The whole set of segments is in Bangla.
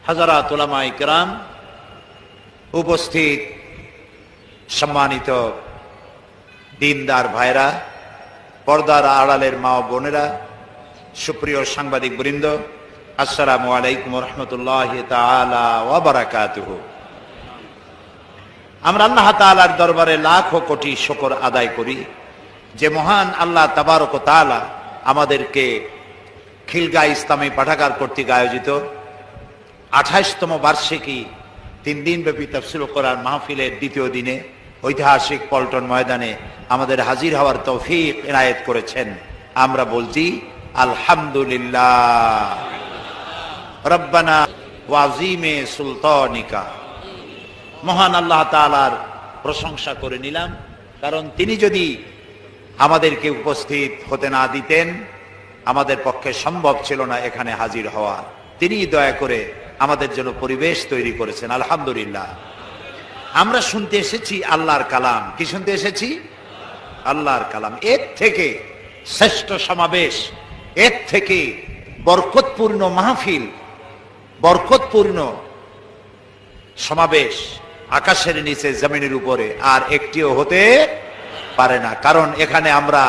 হযরত উলামায়ে কেরাম, উপস্থিত সম্মানিত দিনদার ভাইরা, পর্দার আড়ালের মা ও বোনেরা, সুপ্রিয় সাংবাদিক বৃন্দ, আসসালামু আলাইকুম ওয়া রাহমাতুল্লাহি তাআলা ওয়া বারাকাতুহু। আমরা আল্লাহ তাআলার দরবারে লাখো কোটি শুকর আদায় করি যে মহান আল্লাহ তাবারক ওয়া তাআলা আমাদেরকে খিলগাঁও ইসলামী পাঠাগার কর্তৃক আয়োজিত 28তম বার্ষিকী 3 দিনব্যাপী তাফসীরুল কোরআন মাহফিলের দ্বিতীয় দিনে ঐতিহাসিক পল্টন ময়দানে আমাদের হাজির হওয়ার তৌফিক এনায়েত করেছেন। আমরা বলছি আলহামদুলিল্লাহ। রব্বানা ওয়া আযীমে সুলতানিকা। মহান আল্লাহ তাআলার প্রশংসা করে নিলাম, কারণ তিনি যদি আমাদেরকে উপস্থিত হতে না দিতেন আমাদের পক্ষে সম্ভব ছিল না এখানে হাজির হওয়া। তিনি দয়া করে আমাদের জন্য পরিবেশ তৈরি করেছেন। আলহামদুলিল্লাহ। আমরা শুনতে এসেছি আল্লাহর কালাম। কি শুনতে এসেছি? আল্লাহর কালাম। এর থেকে শ্রেষ্ঠ সমাবেশ, এর থেকে বরকতপূর্ণ মাহফিল, বরকতপূর্ণ সমাবেশ আকাশের নিচে জমিনের উপরে আর একটিও হতে পারে না। কারণ এখানে আমরা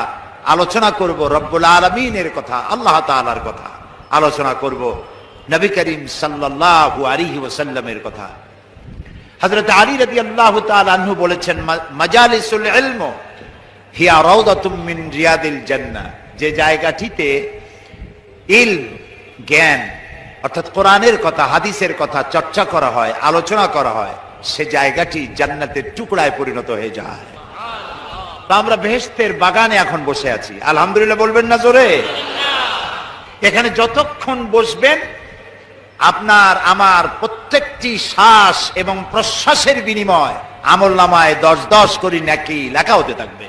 আলোচনা করব রব্বুল আলামিনের কথা, আল্লাহ তাআলার কথা, আলোচনা করব নবী করিম সাল্লাল্লাহু আলাইহি ওয়াসাল্লামের কথা। হযরত আলী রাদিয়াল্লাহু তাআলা আনহু বলেছেন, মাজালিসুল ইলম হিয়া রাউদাতুম মিন রিয়াদিল জান্নাহ। যে জায়গাটিতে ইলম, জ্ঞান অর্থাৎ কোরআনের কথা, হাদিসের কথা চর্চা করা হয়, আলোচনা করা হয়, সে জায়গাটি জান্নাতের টুকরায় পরিণত হয়ে যায়। আমরা বেহেশতের বাগানে এখন বসে আছি। আলহামদুলিল্লাহ বলবেন না জোরে? এখানে যতক্ষণ বসবেন আপনার আমার প্রত্যেকটি শ্বাস এবং প্রশ্বাসের বিনিময় আমলনামায় 10 করে নেকি লেখা হতে থাকবে।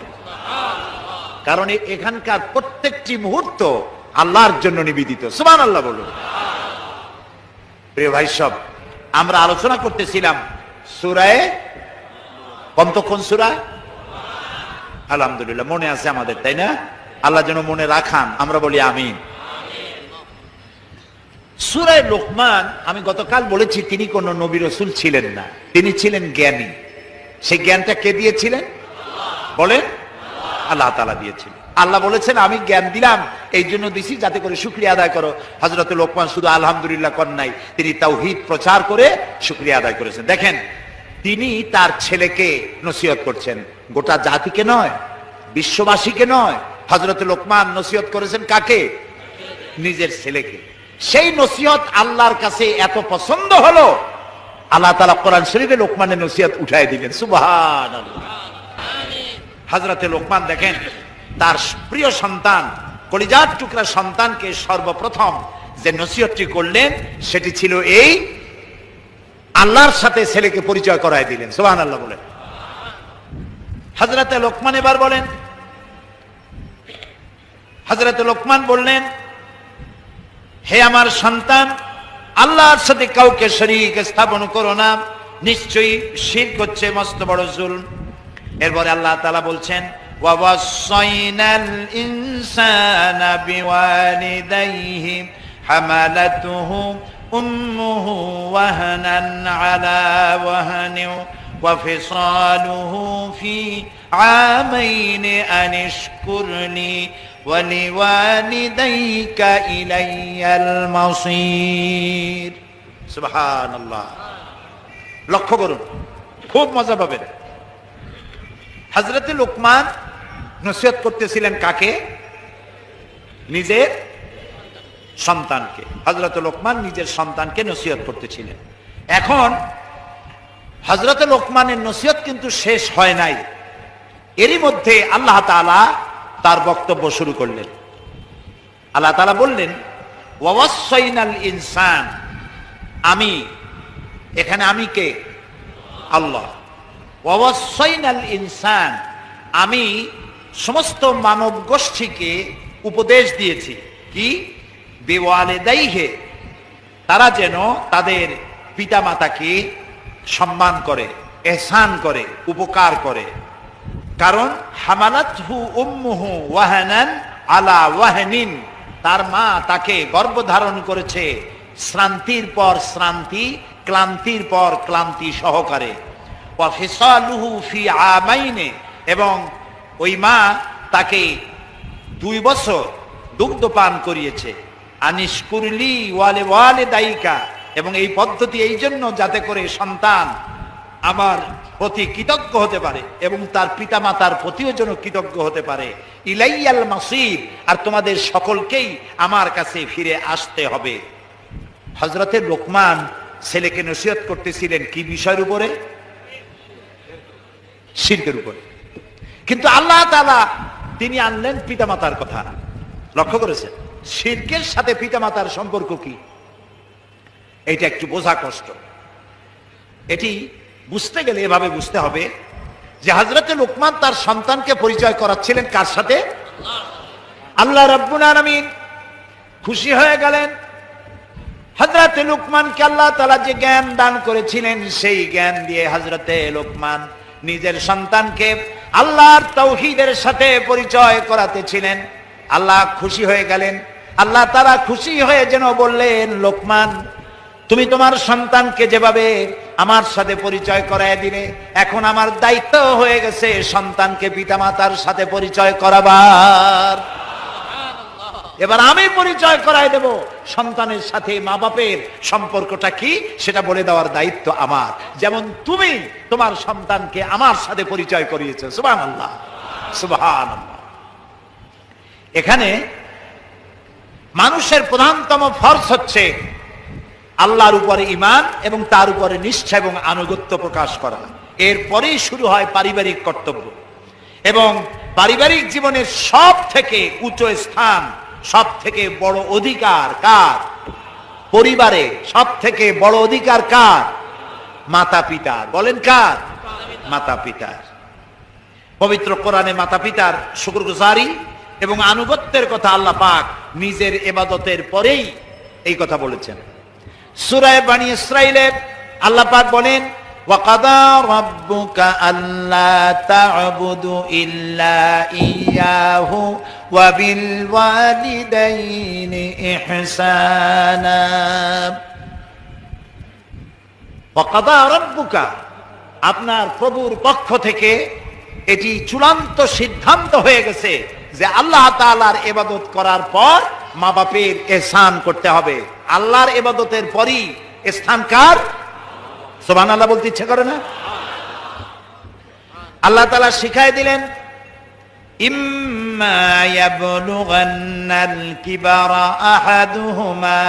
কারণ এখানকার প্রত্যেকটি মুহূর্ত আল্লাহর জন্য নিবেদিত। সুবহানাল্লাহ বলুন। প্রিয় ভাই সব, আমরা আলোচনা করতেছিলাম সূরা কোন সূরা? আলহামদুলিল্লাহ মনে আছে আমাদের, তাই না? আল্লাহ যেন মনে রাখান, আমরা বলি আমিন। সূরা লোকমান, আমি গতকাল বলেছি তিনি কোন নবী রাসূল ছিলেন না, তিনি ছিলেন জ্ঞানী। সেই জ্ঞানটা কে দিয়েছিলেন বলেন? আল্লাহ তাআলা দিয়েছিলেন। আল্লাহ বলেছেন আমি জ্ঞান দিলাম এই জন্য দিছি যাতে করে শুকরিয়া আদায় করো। হযরত লোকমান শুধু আলহামদুলিল্লাহ করেন নাই, তিনি তাওহীদ প্রচার করে শুকরিয়া আদায় করেছেন। দেখেন, তিনি তার ছেলেকে নসিহত করছেন, গোটা জাতিকে নয়, বিশ্ববাসীকে নয়। হযরত লোকমান নসিহত করেছেন কাকে? নিজের ছেলেকে। সেই নসিহত আল্লাহর কাছে এত পছন্দ হলো, আল্লাহ তাআলা কোরআন শরীফে লোকমানের নসিহত উঠায় দিলেন। সুবহানাল্লাহ। হযরত লোকমান দেখেন, তার প্রিয় সন্তান, কলিজার টুকরা সন্তানকে সর্বপ্রথম যে নসিহতটি করলেন সেটি ছিল এই, আল্লাহর সাথে ছেলেকে পরিচয় করায় দিলেন। সুবহানাল্লাহ বলেন। হযরত লোকমান এবার বলেন, হযরত লোকমান বললেন, হে আমার সন্তান, আল্লাহর সাথে কাউকে শরীক স্থাপন করো না, নিশ্চয়ই শিরক হচ্ছে মস্ত বড় জুলম। এরপরে আল্লাহ তাআলা বলছেন, ওয়া ওয়াসাইনাল ইনসানা বিওয়ালিদাইহি হামালাতুহু উম্মুহু ওয়াহানান আলা ওয়াহানিন ওয়া ফিসালুহু ফি আমাইনি আনিশকুর লি ওয়া লিওয়ালিদাইকা ইলাইয়াল মাসির। সুবহানাল্লাহ। লক্ষ্য করুন, খুব মজা পাবেন। হযরত লোকমান নসিহত করতেছিলেন কাকে? নিজের সন্তানকে। হযরত লোকমান নিজের সন্তানকে নসিহত করতেছিলেন। এখন হযরত লোকমানের নসিহত কিন্তু শেষ হয় নাই, এরই মধ্যে আল্লাহ তাআলা তার বক্তব্য শুরু করলেন। আল্লাহ তাআলা বললেন, ওয়া ওয়াসাইনাল ইনসান। আমি, এখানে আমি কে? আল্লাহ। ওয়া ওয়াসাইনাল ইনসান, আমি সমস্ত মানব গোষ্ঠীকে উপদেশ দিয়েছি কি? বিওয়ালিদাইহি, তারা যেন তাদের পিতামাতাকে সম্মান করে, ইহসান করে, উপকার করে। কারণ হামালাতহু উম্মুহু ওয়াহানান আলা ওয়াহানিন, তার মা তাকে গর্ভধারণ করেছে শ্রান্তির পর শ্রান্তি, ক্লান্তির পর ক্লান্তি সহকারে। ওয়া ফিসালুহু ফি আমাইনে, এবং ওই মা তাকে 2 বছর দুগ্ধ পান করিয়েছে। আনিশকুরলি ওয়ালে ওয়ালিদাইকা, এবং এই পদ্ধতি এই জন্য যাতে করে সন্তান আমার প্রতি কৃতজ্ঞ হতে পারে এবং তার পিতা মাতার প্রতিও যেন কৃতজ্ঞ হতে পারে। ইলাইয়াল মাসির, আর তোমাদের সকলকেই আমার কাছে ফিরে আসতে হবে। হযরতে লোকমান ছেলেকে নসিহত করতেছিলেন কি বিষয়ের উপরে? শিরকের উপরে। কিন্তু আল্লাহ তাআলা তিনি আনলেন পিতামাতার কথা। লক্ষ্য করেছেন শিরকের সাথে পিতামাতার সম্পর্ক কি? এটা একটু বোঝা কষ্ট। এটি বুঝতে গেলে এভাবে বুঝতে হবে যে হযরতে লোকমান তার সন্তানকে পরিচয় করাচ্ছিলেন কার সাথে? আল্লাহ রাব্বুল আলামিন খুশি হয়ে গেলেন। হযরতে লোকমানকে আল্লাহ তাআলা যে জ্ঞান দান করেছিলেন, সেই জ্ঞান দিয়ে হযরতে লোকমান নিজের সন্তানকে আল্লাহর তাওহীদের সাথে পরিচয় করাতেছিলেন। আল্লাহ খুশি হয়ে গেলেন। আল্লাহ তাআলা খুশি হয়ে যেন বললেন, লোকমান তুমি তোমার সন্তানকে যেভাবে আমার সাথে পরিচয় করায় দিলে, এখন আমার দায়িত্ব হয়ে গেছে সন্তানকে পিতামাতার সাথে পরিচয় করাবার। এবার আমি পরিচয় করায় দেব সন্তানের সাথে মা বাপের সম্পর্কটা কি, সেটা বলে দেওয়ার দায়িত্ব আমার, যেমন তুমি তোমার সন্তানকে আমার সাথে পরিচয় করিয়েছো। সুবহানাল্লাহ, সুবহানাল্লাহ। এখানে মানুষের প্রধানতম ফরজ হচ্ছে আল্লাহর উপরে ঈমান এবং তার উপরে নিষ্ঠা এবং আনুগত্য প্রকাশ করা। এরপরেই শুরু হয় পারিবারিক কর্তব্য। এবং পারিবারিক জীবনের সব থেকে উচ্চ স্থান, সব থেকে বড় অধিকার কার? পরিবারে সব থেকে বড় অধিকার কার? মাতা পিতার। বলেন কার? মাতা পিতার। পবিত্র কোরআনে মাতা পিতার শুকরগুজারি এবং আনুগত্যের কথা আল্লাহ পাক নিজের ইবাদতের পরেই এই কথা বলেছেন। সূরা বনী ইসরাঈলে আল্লাহ পাক বলেন, ওয়াকাদা রাব্বুকা আল্লা তা'বুদু ইল্লা ইয়াহু ওয়া বিল ওয়ালিদাইনি ইহসানা। ওয়াকাদা রাব্বুকা, আপনার প্রভুর পক্ষ থেকে এটি চূড়ান্ত সিদ্ধান্ত হয়ে গেছে যে আল্লাহ তাআলার ইবাদত করার পর মা বাপের ইহসান করতে হবে। আল্লাহর ইবাদতের পরই স্থান কার? সুবহানাল্লাহ বলতে ইচ্ছে করে না? আল্লাহ তাআলা শিখায় দিলেন, ইম্মা ইয়াবলুগান্নাল কিবারা আহাদুহুমা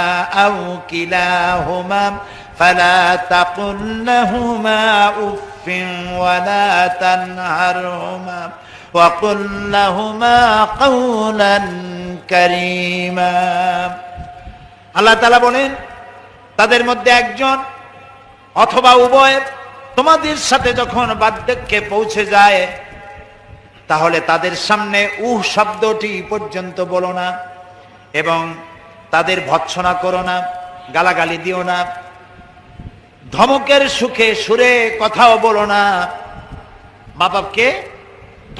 আও কিলাহুমা ফালা তাকুল লাহুমা উফফিন ওয়ালা তানহারহুমা وقل لهما قولا كريما। আল্লাহ তাআলা বলেন, তাদের মধ্যে একজন অথবা উভয় তোমাদের সাথে যখন বার্ধক্যে পৌঁছে যায়, তাহলে তাদের সামনে শব্দটি পর্যন্ত বলো না এবং তাদের ভৎসনা করো না, গালাগালি দিও না, ধমকের সুরে কথাও বলো না। মা বাপকে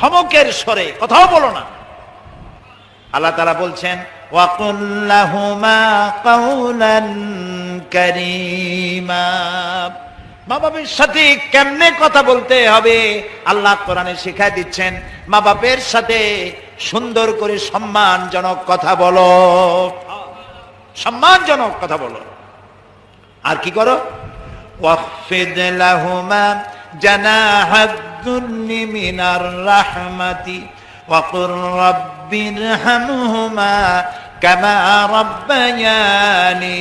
ধমকের স্বরে কথাও বলো না। আল্লাহ তাআলা বলছেন, ওয়াকুল লাহুমা কাওলান কারীমা। মা বাপের সাথে কেমনে কথা বলতে হবে আল্লাহ কোরআনে শিখায় দিচ্ছেন। মা বাপের সাথে সুন্দর করে সম্মানজনক কথা বলো, সম্মানজনক কথা বলো। আর কি করো? ওয়াখফিদ লাহুমা জানাহাদ যুল্লি মিনার রাহমাতি ওয়াকুর রাব্বিরহামহুমা কামা রাব্বায়ানি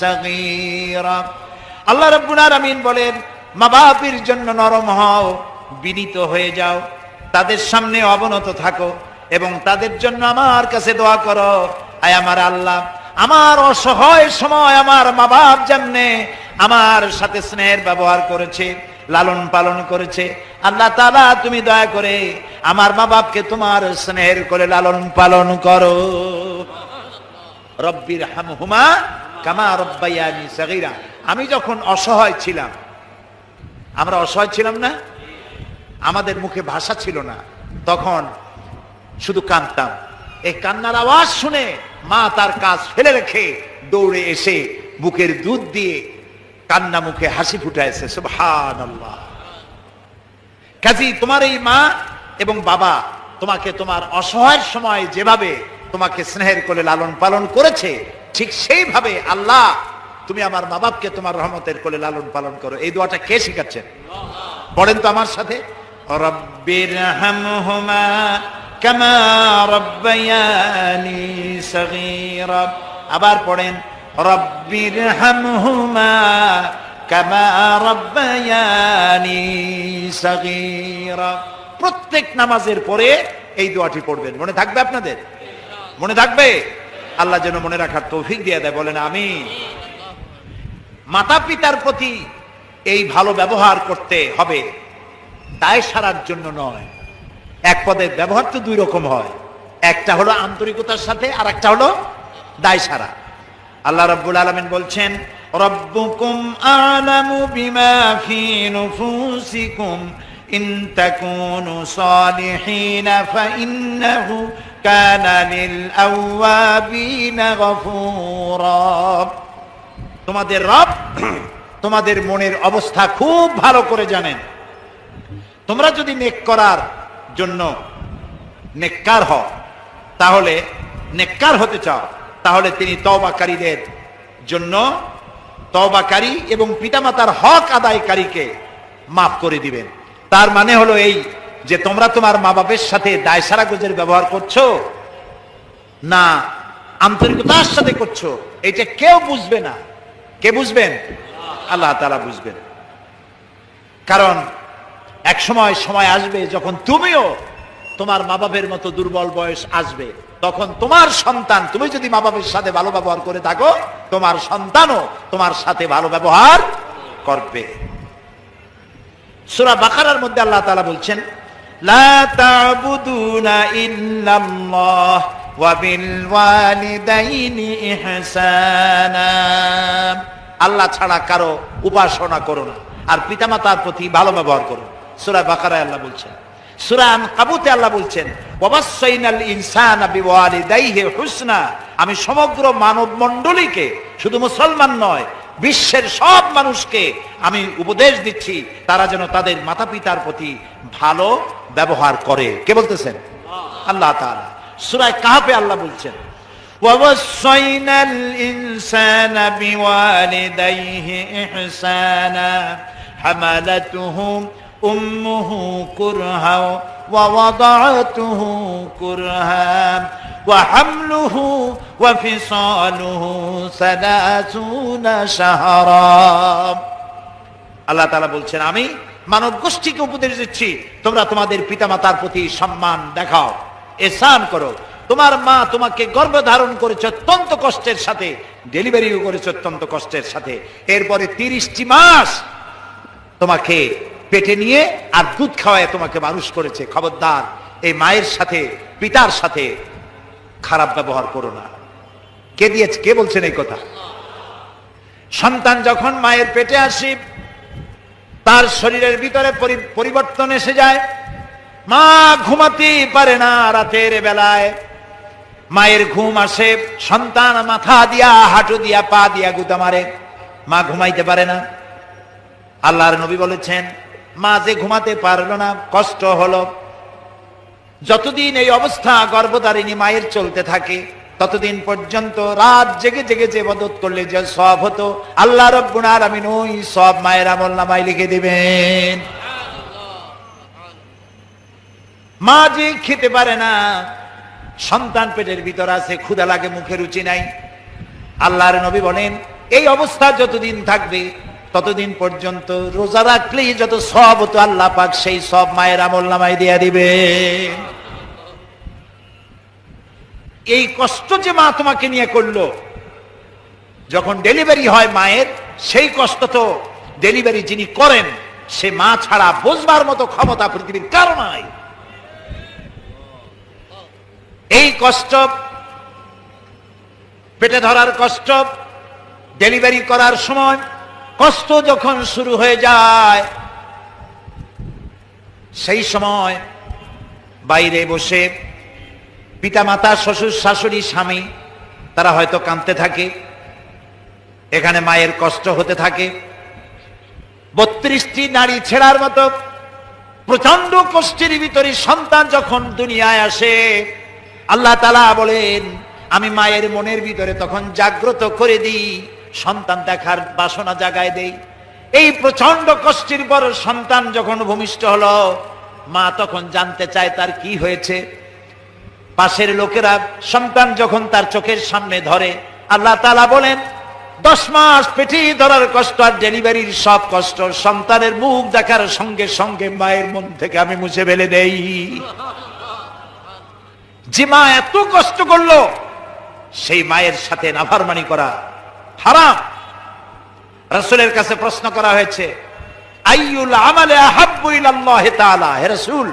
সাগীরা। আল্লাহ রাব্বুল আলামিন বলেন, মা বাপের জন্য নরম হও, বিনীত হয়ে যাও, তাদের সামনে অবনত থাকো এবং তাদের জন্য আমার কাছে দোয়া করো। আয় আমার আল্লাহ, আমার অসহায় সময় আমার মা বাপ যেমনে আমার সাথে স্নেহের ব্যবহার করেছে, লালন পালন করেছে, আল্লাহ তাআলা তুমি দয়া করে আমার মা বাপকে তোমার স্নেহের করে লালন পালন করো। রব্বিরহামহুমা কামা রাব্বায়ানি সাগীরা। আমি যখন অসহায় ছিলাম, আমরা অসহায় ছিলাম না, আমাদের মুখে ভাষা ছিল না, তখন শুধু কাঁদতাম। এই কান্নার আওয়াজ শুনে মা তার কাজ ফেলে রেখে দৌড়ে এসে বুকের দুধ দিয়ে কান্না মুখে হাসি ফুটাইছে। সুবহানাল্লাহ। কাজী তোমার এই মা এবং বাবা তোমাকে তোমার অসহায়ের সময় যেভাবে তোমাকে স্নেহের কোলে লালন পালন করেছে, ঠিক সেইভাবে আল্লাহ তুমি আমার মা বাপকে তোমার রহমতের কোলে লালন পালন করো। এই দোয়াটা কে শিখাচ্ছেন? পড়েন তো আমার সাথে, রব্বিরহামহুমা কামা রাব্বায়ানি সগীরা। আবার পড়েন, রব্বিরহামহুমা কামা রাব্বায়ানি সগীরা। প্রত্যেক নামাজের পরে এই দোয়াটি পড়বেন। মনে থাকবে আপনাদের? মনে থাকবে? আল্লাহ যেন মনে রাখার তৌফিক দিয়ে দেয়, বলেন আমিন। মাতা পিতার প্রতি এই ভালো ব্যবহার করতে হবে, দায় সারার জন্য নয়। এক পদের ব্যবহার তো দুই রকম হয়, একটা হলো আন্তরিকতার সাথে, আর একটা হলো দায় সারা। আল্লাহ রাব্বুল আলামিন বলছেন, রব্বুকুম আ'লামু বিমা ফি নুফুসিকুম ইন তাকুনু সালিহিন ফাইন্নাহু কানা লিল আওয়াবিনা গফুরা। তোমাদের রব তোমাদের মনের অবস্থা খুব ভালো করে জানেন। তোমরা যদি নেক করার জন্য নেককার হও, তাহলে নেককার হতে চাও, তাহলে তিনি তওবাকারীদের জন্য, তওবাকারী এবং পিতামাতার হক আদায়কারীকে মাফ করে দিবেন। তার মানে হলো এই যে তোমরা তোমার মা বাপের সাথে দায়সারা গোজের ব্যবহার করছো না আন্তরিকতার সাথে করছো, এটা কেউ বুঝবে না। কে বুঝবেন? আল্লাহ তাআলা বুঝবেন। কারণ এক সময় আসবে যখন তুমিও তোমার মা বাপের মতো দুর্বল বয়স আসবে, তখন তোমার সন্তান, তুমি যদি মা বাপের সাথে ভালো ব্যবহার করে থাকো, তোমার সন্তানও তোমার সাথে ভালো ব্যবহার করবে। সূরা বাকারার মধ্যে আল্লাহ তাআলা বলছেন, লা তা'বুদুনা ইল্লাল্লাহ ওয়া বিল ওয়ালিদাইনি ইহসানা। আল্লাহ ছাড়া কারো উপাসনা করো না, আর পিতামাতার প্রতি ভালো ব্যবহার করো। সূরা বাকারায় আল্লাহ বলছেন। সূরা আনকাবুতে আল্লাহ বলছেন, ওয়াসাইনাল ইনসানা বিওয়ালিদাইহি হুসনা। আমি সমগ্র মানব মণ্ডলীকে, শুধু মুসলমান নয়, বিশ্বের সব মানুষকে আমি উপদেশ দিচ্ছি তারা যেন তাদের মাতা পিতার প্রতি ভালো ব্যবহার করে। কে বলতেছেন? আল্লাহ তাআলা। সূরা কাহফে আল্লাহ বলছেন, ওয়াসাইনাল ইনসানা বিওয়ালিদাইহি ইহসানা হামালাতুহু উম্মুহু কুরহা ওয়া ওয়াদাআতুহু কুরহা ওয়া হামলুহু ওয়া ফিসালুহু 30 শাহরা। আল্লাহ তাআলা বলছেন, আমি মানব গোষ্ঠীকে উপদেশ দিচ্ছি তোমরা তোমাদের পিতামাতার প্রতি সম্মান দেখাও, ihsan করো। তোমার মা তোমাকে গর্ভে ধারণ করেছে অত্যন্ত কষ্টের সাথে, ডেলিভারিও করেছে অত্যন্ত কষ্টের সাথে, এরপরে 30টি মাস তোমাকে পেটে নিয়ে আর দুধ খাওয়ায় তোমাকে মানুষ করেছে। খবরদার এই মায়ের সাথে পিতার সাথে খারাপ ব্যবহার করো না। কে দিয়েছে? কে বলছেন এই কথা? সন্তান যখন মায়ের পেটে আসে, তার শরীরের ভিতরে পরিবর্তন এসে যায়। মা ঘুমাতে পারে না, রাতের বেলায় মায়ের ঘুম আসে, সন্তান মাথা দিয়া, হাঁটু দিয়া, পা দিয়া গুতা মারে, মা ঘুমাইতে পারে না। আল্লাহর নবী বলেছেন, মা যে ঘুমাতে পারল না, কষ্ট হলো, যতদিন এই অবস্থা গর্ভধারিণী মায়ের চলতে থাকে, ততদিন পর্যন্ত রাত জেগে জেগে যে ইবাদত করলে যে সওয়াব হতো, আল্লাহ রাব্বুল আলামিন ওই সওয়াব মায়ের আমলনামায় লিখে দিবেন। মা যে খেতে পারে না, সন্তান পেটের ভিতর আছে, ক্ষুধা লাগে, মুখে রুচি নাই, আল্লাহর নবী বলেন এই অবস্থা যতদিন থাকবে ততদিন পর্যন্ত রোজা রাখলেই যত সওয়াব হতো আল্লাহ পাক সেই সব মায়ের আমলনামায় দিয়ে দিবে। এই কষ্ট যে মা তোমাকে নিয়ে করলো, যখন ডেলিভারি হয় মায়ের, সেই কষ্ট তো ডেলিভারি যিনি করেন সে মা ছাড়া বোঝবার মতো ক্ষমতা পৃথিবীর কারো নাই। এই কষ্ট, পেটে ধরার কষ্ট, ডেলিভারি করার সময় কষ্ট যখন শুরু হয়ে যায়, সেই সময় বাইরে বসে পিতা মাতা, শ্বশুর শাশুড়ি, স্বামী, তারা হয়তো কাঁদতে থাকে, এখানে মায়ের কষ্ট হতে থাকে। 32টি নারী ছেড়ার মতো প্রচন্ড কষ্টের ভিতরে সন্তান যখন দুনিয়ায় আসে, আল্লাহ তাআলা বলেন আমি মায়ের মনের ভিতরে তখন জাগ্রত করে দিই, সন্তান দেখার বাসনা জাগায় দেই। এই প্রচন্ড কষ্টের পর সন্তান যখন ভূমিষ্ঠ হলো, মা তখন জানতে চায় তার কি হয়েছে। পাশের লোকেরা সন্তান যখন তার চোখের সামনে ধরে, আল্লাহ তাআলা বলেন 10 মাস পেটে ধরার কষ্ট আর ডেলিভারির সব কষ্ট সন্তানের মুখ দেখার সঙ্গে সঙ্গে মায়ের মন থেকে আমি মুছে ফেলে দেই। যে মা এত কষ্ট করলো, সেই মায়ের সাথে নাফরমানি করা হারাম। রাসূলের কাছে প্রশ্ন করা হয়েছে, আইয়ুল আমালে আহাব্বু ইলাল্লাহি তাআলা, হে রাসূল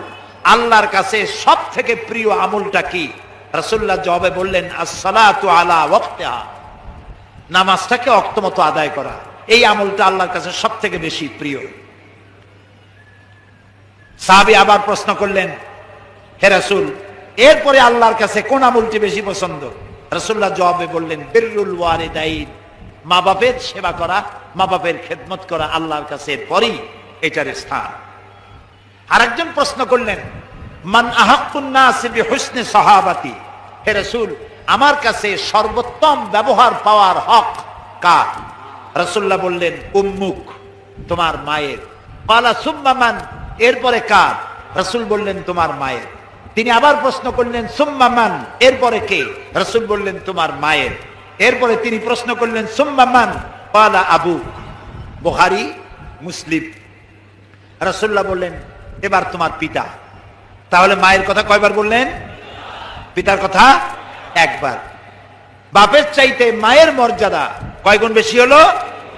আল্লাহর কাছে সব থেকে প্রিয় আমলটা কি? রাসূলুল্লাহ জবাবে বললেন, আস-সালাতু আলা ওয়াক্তিহা, নামাজটাকে ওয়াক্তমতো আদায় করা। এই আমলটা আল্লাহর কাছে সব থেকে বেশি প্রিয়। সাহাবী আবার প্রশ্ন করলেন, হে রাসূল এরপরে আল্লাহর কাছে কোন আমলটি বেশি পছন্দ? রাসূলুল্লাহ জবাবে বললেন, বিররুল ওয়ালিদাইন, মা বাপের সেবা করা, মা বাপের খেদমত করা আল্লাহর কাছে পরেই এটার স্থান। আরেকজন প্রশ্ন করলেন, মান আহাক্কুন নাস বিহুসনি সাহাবাতি, হে রাসূল আমার কাছে সর্বোত্তম ব্যবহার পাওয়ার হক কার? রাসূলুল্লাহ বললেন, উম্মুক, তোমার মায়ের। ক্বালা সুম্মা মান, এরপরে কার? রাসূল বললেন, তোমার মায়ের। তিনি আবার প্রশ্ন করলেন, সুম্মা মান, এরপরে কে? রাসূল বললেন, তোমার মায়ের। এরপরে তিনি প্রশ্ন করলেন, সুম্মা মান? ক্বালা আবুক। বুখারী, মুসলিম। রাসূলুল্লাহ বললেন, এবার তোমার পিতা। তাহলে মায়ের কথা কয়বার বললেন? পিতার কথা একবার। বাপের চাইতে মায়ের মর্যাদা কয় গুণ বেশি হলো?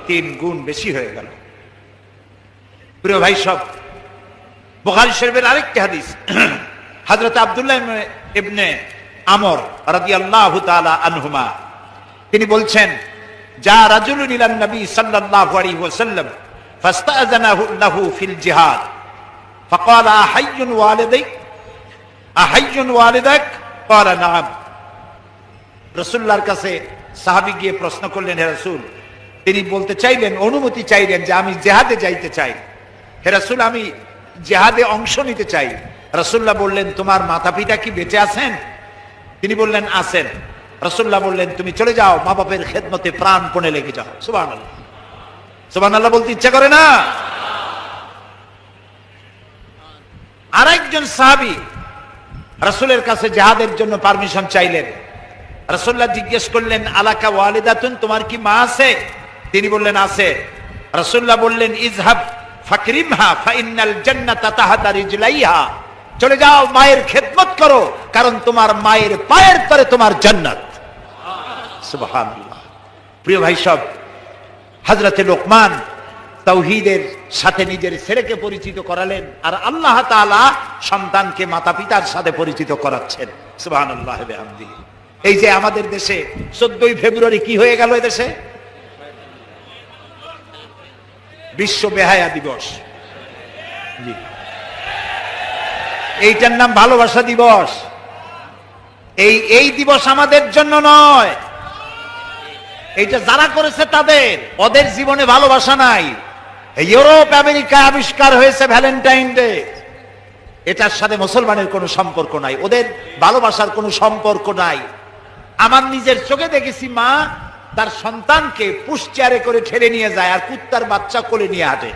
3 গুণ বেশি হয়ে গেল। প্রিয় ভাই সব, বুখারী শরীফের আরেকটি হাদিস, হযরত আব্দুল্লাহ ইবনে আমর রাদিয়াল্লাহু তাআলা আনহুমা, তিনি বলছেন, যা রাজুলুন ইলান নবী সাল্লাল্লাহু আলাইহি ওয়াসাল্লাম ফাস্তাআযানাহু লাহু ফিল জিহাদ ফাকালা আহাইয়ুন ওয়ালিদাইক, আহাইয়ুন ওয়ালিদাক? ক্বালা নাআম। রাসূলুল্লাহর কাছে সাহাবী গিয়ে প্রশ্ন করলেন, হে রাসূল, তিনি বলতে চাইলেন, অনুমতি চাইলেন যে আমি জিহাদে যাইতে চাই, হে রাসূল আমি জিহাদে অংশ নিতে চাই। রাসূলুল্লাহ বললেন, তোমার মাতা পিতা কি বেঁচে আছেন? তিনি বললেন, আছেন। রাসূলুল্লাহ বললেন, তুমি চলে যাও, মা বাপের খেদমতে প্রাণপণে লেগে যাও। সুবহানাল্লাহ, সুবহানাল্লাহ বলতে ইচ্ছা করে না? আরেকজন সাহাবী রাসূলের কাছে জিহাদের জন্য পারমিশন চাইলেন। রাসূলুল্লাহ জিজ্ঞেস করলেন, আলাকা ওয়ালিদাতুন, তোমার কি মা আছে? তিনি বললেন, আছে। রাসূলুল্লাহ বললেন, ইযহাব ফাকরিমহা ফাইন্নাল জান্নাতা তাহতা রিজলাইহা, চলে যাও, মায়ের খেদমত করো, কারণ তোমার মায়ের পায়ের তলে তোমার জান্নাত। সুবহানাল্লাহ। প্রিয় ভাই সব, হযরতে লোকমান তাওহীদের সাথে নিজের ছেলেকে পরিচিত করালেন, আর আল্লাহ তাআলা সন্তানকে মাতা পিতার সাথে পরিচিত করাচ্ছেন। সুবহানাল্লাহ ওয়া বিহামদিহি। এই যে আমাদের দেশে 14ই ফেব্রুয়ারি কি হয়ে গেল? এদেশে বিশ্ব বেহায়া দিবস। এইটার নাম ভালোবাসা দিবস। এই দিবস আমাদের জন্য নয়, এইটা যারা করেছে তাদের, ওদের জীবনে ভালোবাসা নাই। ইউরোপ আমেরিকা আবিষ্কার হয়েছে ভ্যালেন্টাইন ডে, এটার সাথে মুসলমানের কোনো সম্পর্ক নাই, ওদের ভালোবাসার কোনো সম্পর্ক নাই। আমার নিজের চোখে দেখেছি, মা তার সন্তানকে পুশ চেয়ারে করে ঠেলে নিয়ে যায়, আর কুত্তার বাচ্চা কোলে নিয়ে হাঁটে।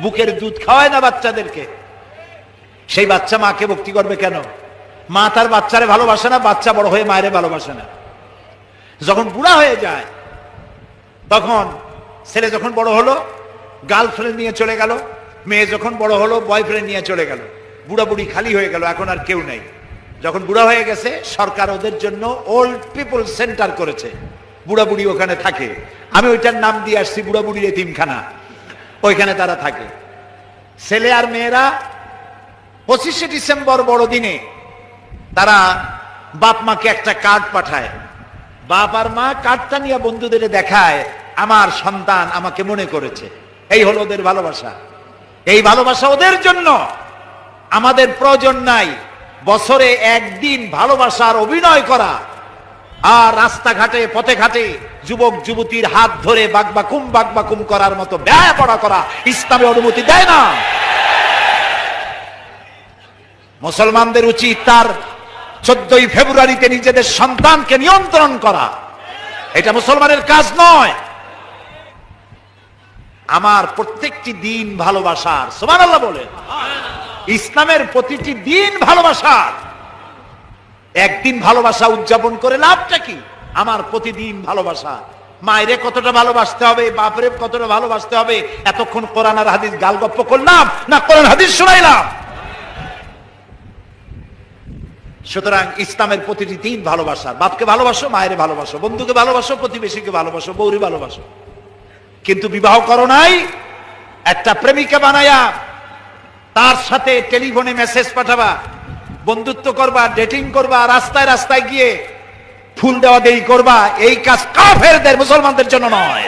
বুকের দুধ খাওয়ায় না বাচ্চাদেরকে, সেই বাচ্চা মাকে ভক্তি করবে কেন? মা তার বাচ্চারে ভালোবাসে না, বাচ্চা বড় হয়ে মায়েরে ভালোবাসে না। যখন বুড়া হয়ে যায়, তখন ছেলে যখন বড় হলো গার্লফ্রেন্ড নিয়ে চলে গেল, মেয়ে যখন বড় হলো বয়ফ্রেন্ড নিয়ে চলে গেল, বুড়া বুড়ি খালি হয়ে গেল, এখন আর কেউ নেই। যখন বুড়া হয়ে গেছে, সরকার ওদের জন্য ওল্ড পিপল সেন্টার করেছে, বুড়া বুড়ি ওখানে থাকে। আমি ওইটার নাম দিয়ে আসছি বুড়া বুড়ির এতিমখানা, ওইখানে তারা থাকে। ছেলে আর মেয়েরা 25শে ডিসেম্বর বড়দিনে তারা বাপ মাকে একটা কার্ড পাঠায়, বাপ আর মা কার্ডটা নিয়ে বন্ধুদের দেখায়, আমার সন্তান আমাকে মনে করেছে। এই হলো ওদের ভালোবাসা। এই ভালোবাসা ওদের জন্য। আমাদের প্রয়োজন নাই বছরে একদিন ভালোবাসার অভিনয় করা, আর রাস্তাঘাটে পথে ঘাটে যুবক যুবতীর হাত ধরে বাকবাকুম করার মতো ব্যয় পড়া করা ইসলামে অনুমতি দেয় না। মুসলমানদের উচিত তার 14ই ফেব্রুয়ারিতে নিজেদের সন্তানকে নিয়ন্ত্রণ করা। এটা মুসলমানের কাজ নয়। আমার প্রত্যেকটি দিন ভালোবাসার, সুবহানাল্লাহ বলেন। ইসলামের প্রতিটি দিন ভালোবাসার। একদিন ভালোবাসা উদযাপন করে লাভটা কি? আমার প্রতিদিন ভালোবাসা। মায়েরে কতটা ভালোবাসতে হবে, বাপরে কতটা ভালোবাসতে হবে, এতক্ষণ কোরআন আর হাদিস গালগপ্প করলাম না কোরআন হাদিস শোনাইলাম? সুতরাং ইসলামের প্রতিটি দিন ভালোবাসা। বাপকে ভালোবাসো, মায়ের ভালোবাসো, বন্ধুকে ভালোবাসো, প্রতিবেশীকে ভালোবাসো, বউরে ভালোবাসো। কিন্তু বিবাহ করো নাই একটা প্রেমিকা বানায়া তার সাথে টেলিফোনে মেসেজ পাঠাবা, বন্ধুত্ব করবা, ডেটিং করবা, রাস্তায় রাস্তায় গিয়ে ফুল দেওয়া দেই করবা। এই কাজ কাফেরদের, মুসলমানদের জন্য নয়।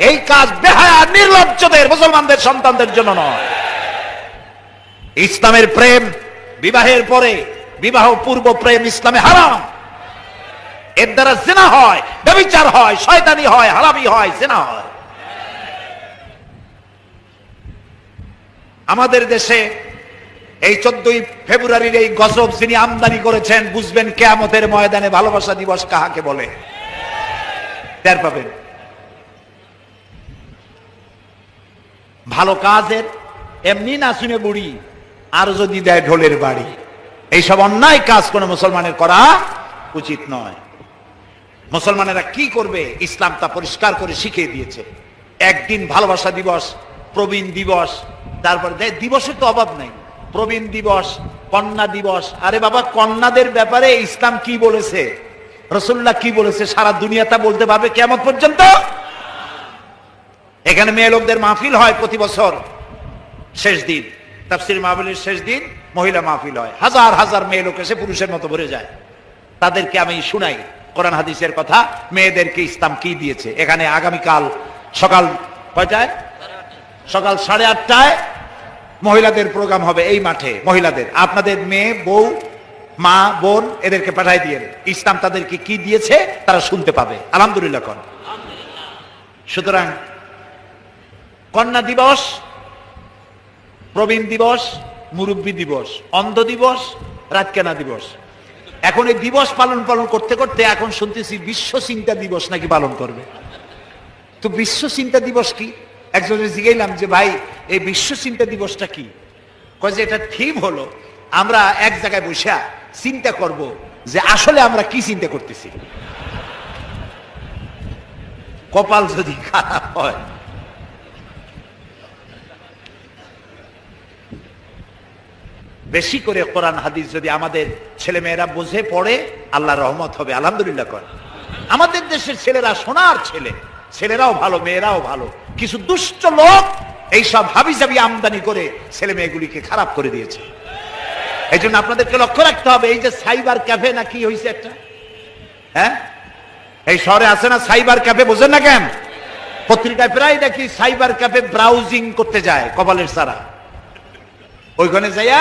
এই কাজ বেহায়া নির্লজ্জদের, মুসলমানদের সন্তানদের জন্য নয়। ইসলামের প্রেম বিবাহের পরে, বিবাহ পূর্ব প্রেম ইসলামে হারাম। এর দ্বারা জিনা হয়, ব্যভিচার হয়, শয়তানি হয়, হারামি হয়, জিনা হয়। আমাদের দেশে এই 14ই ফেব্রুয়ারির এই গজব যিনি আমদানি করেছেন, বুঝবেন কিয়ামতের ময়দানে ভালোবাসা দিবস কাহাকে বলে, টের পাবেন। ভালো কাজের এমনি না শুনে বুড়ি, আর যদি দেয় ঢোলের বাড়ি। এইসব অন্যায় কাজ কোন মুসলমানের করা উচিত নয়। মুসলমানেরা কি করবে ইসলাম তা পরিষ্কার করে শিখিয়ে দিয়েছে। একদিন ভালোবাসা দিবস, প্রবীণ দিবস, তারপর দিবসের তো অভাব নাই। প্রবীণ দিবস, কন্যা দিবস। আরে বাবা, কন্যাদের ব্যাপারে ইসলাম কি বলেছে, রাসূলুল্লাহ কি বলেছে, সারা দুনিয়া তা বলতে পারবে কিয়ামত পর্যন্ত? এখানে মেয়ে লোকদের মাহফিল হয় প্রতি বছর শেষ দিন, তাফসীর মাহফিলের শেষ দিন মহিলা মাহফিল হয়। হাজার হাজার মেয়ে লোক এসে পুরুষের মতো ভরে যায়। তাদেরকে আমি শুনাই কোরআন হাদিসের কথা, মেয়েদেরকে ইসলাম কি দিয়েছে। এখানে আগামীকাল সকাল কয়টায়? সকাল 8:30টায় মহিলাদের প্রোগ্রাম হবে এই মাঠে। মহিলাদের, আপনাদের মেয়ে, বউ, মা, বোন এদেরকে পাঠাই দিয়ে ইসলাম তাদেরকে কি দিয়েছে তারা শুনতে পাবে। আলহামদুলিল্লাহ কর। সুতরাং কন্যা দিবস, প্রবীণ দিবস, মুরব্বী দিবস, অন্ধ দিবস, রাতকানা দিবস। এখন এই দিবস পালন করতে করতে এখন শুনতেছি বিশ্ব চিন্তা দিবস নাকি পালন করবে। তো বিশ্ব চিন্তা দিবস কি? একজনের জিজ্ঞাইলাম যে ভাই এই বিশ্ব চিন্তা দিবসটা কি? কয় যে এটা থিম হলো আমরা এক জায়গায় বসে চিন্তা করব যে আসলে আমরা কি চিন্তা করতেছি। কপাল যদি খারাপ হয়, বেশি করে কোরআন হাদিস যদি আমাদের ছেলে মেয়েরা বুঝে পড়ে, আল্লাহর রহমত হবে। আলহামদুলিল্লাহ কর। আমাদের দেশের ছেলেরা সোনার ছেলে, ছেলেরাও ভালো, মেয়েরাও ভালো। কিছু দুষ্ট লোক এইসব হাবিজাবি আমদানি করে ছেলে মেয়েগুলিকে খারাপ করে দিয়েছে। এই জন্য আপনাদেরকে লক্ষ্য রাখতে হবে। এই যে সাইবার ক্যাফে না কি হয়েছে একটা, হ্যাঁ, এই শহরে আছে না সাইবার ক্যাফে, বোঝেন না কেন? পত্রিকায় প্রায় দেখি সাইবার ক্যাফে ব্রাউজিং করতে যায় কপালের সারা। ওইখানে যাইয়া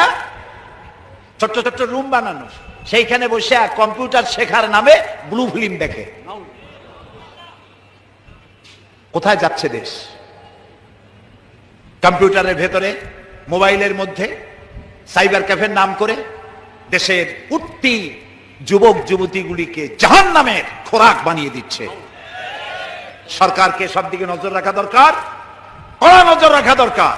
ছোট্ট ছোট্ট রুম বানানো, সেইখানে বসে কম্পিউটার শেখার নামে ব্লু ফিল্ম দেখে। কোথায় যাচ্ছে দেশ? কম্পিউটারের ভেতরে, মোবাইলের মধ্যে সাইবার ক্যাফের নাম করে দেশের উঠতি যুবক যুবতীগুলিকে জাহান্নামের খোরাক বানিয়ে দিচ্ছে। সরকারকে সব দিকে নজর রাখা দরকার, কড়া নজর রাখা দরকার।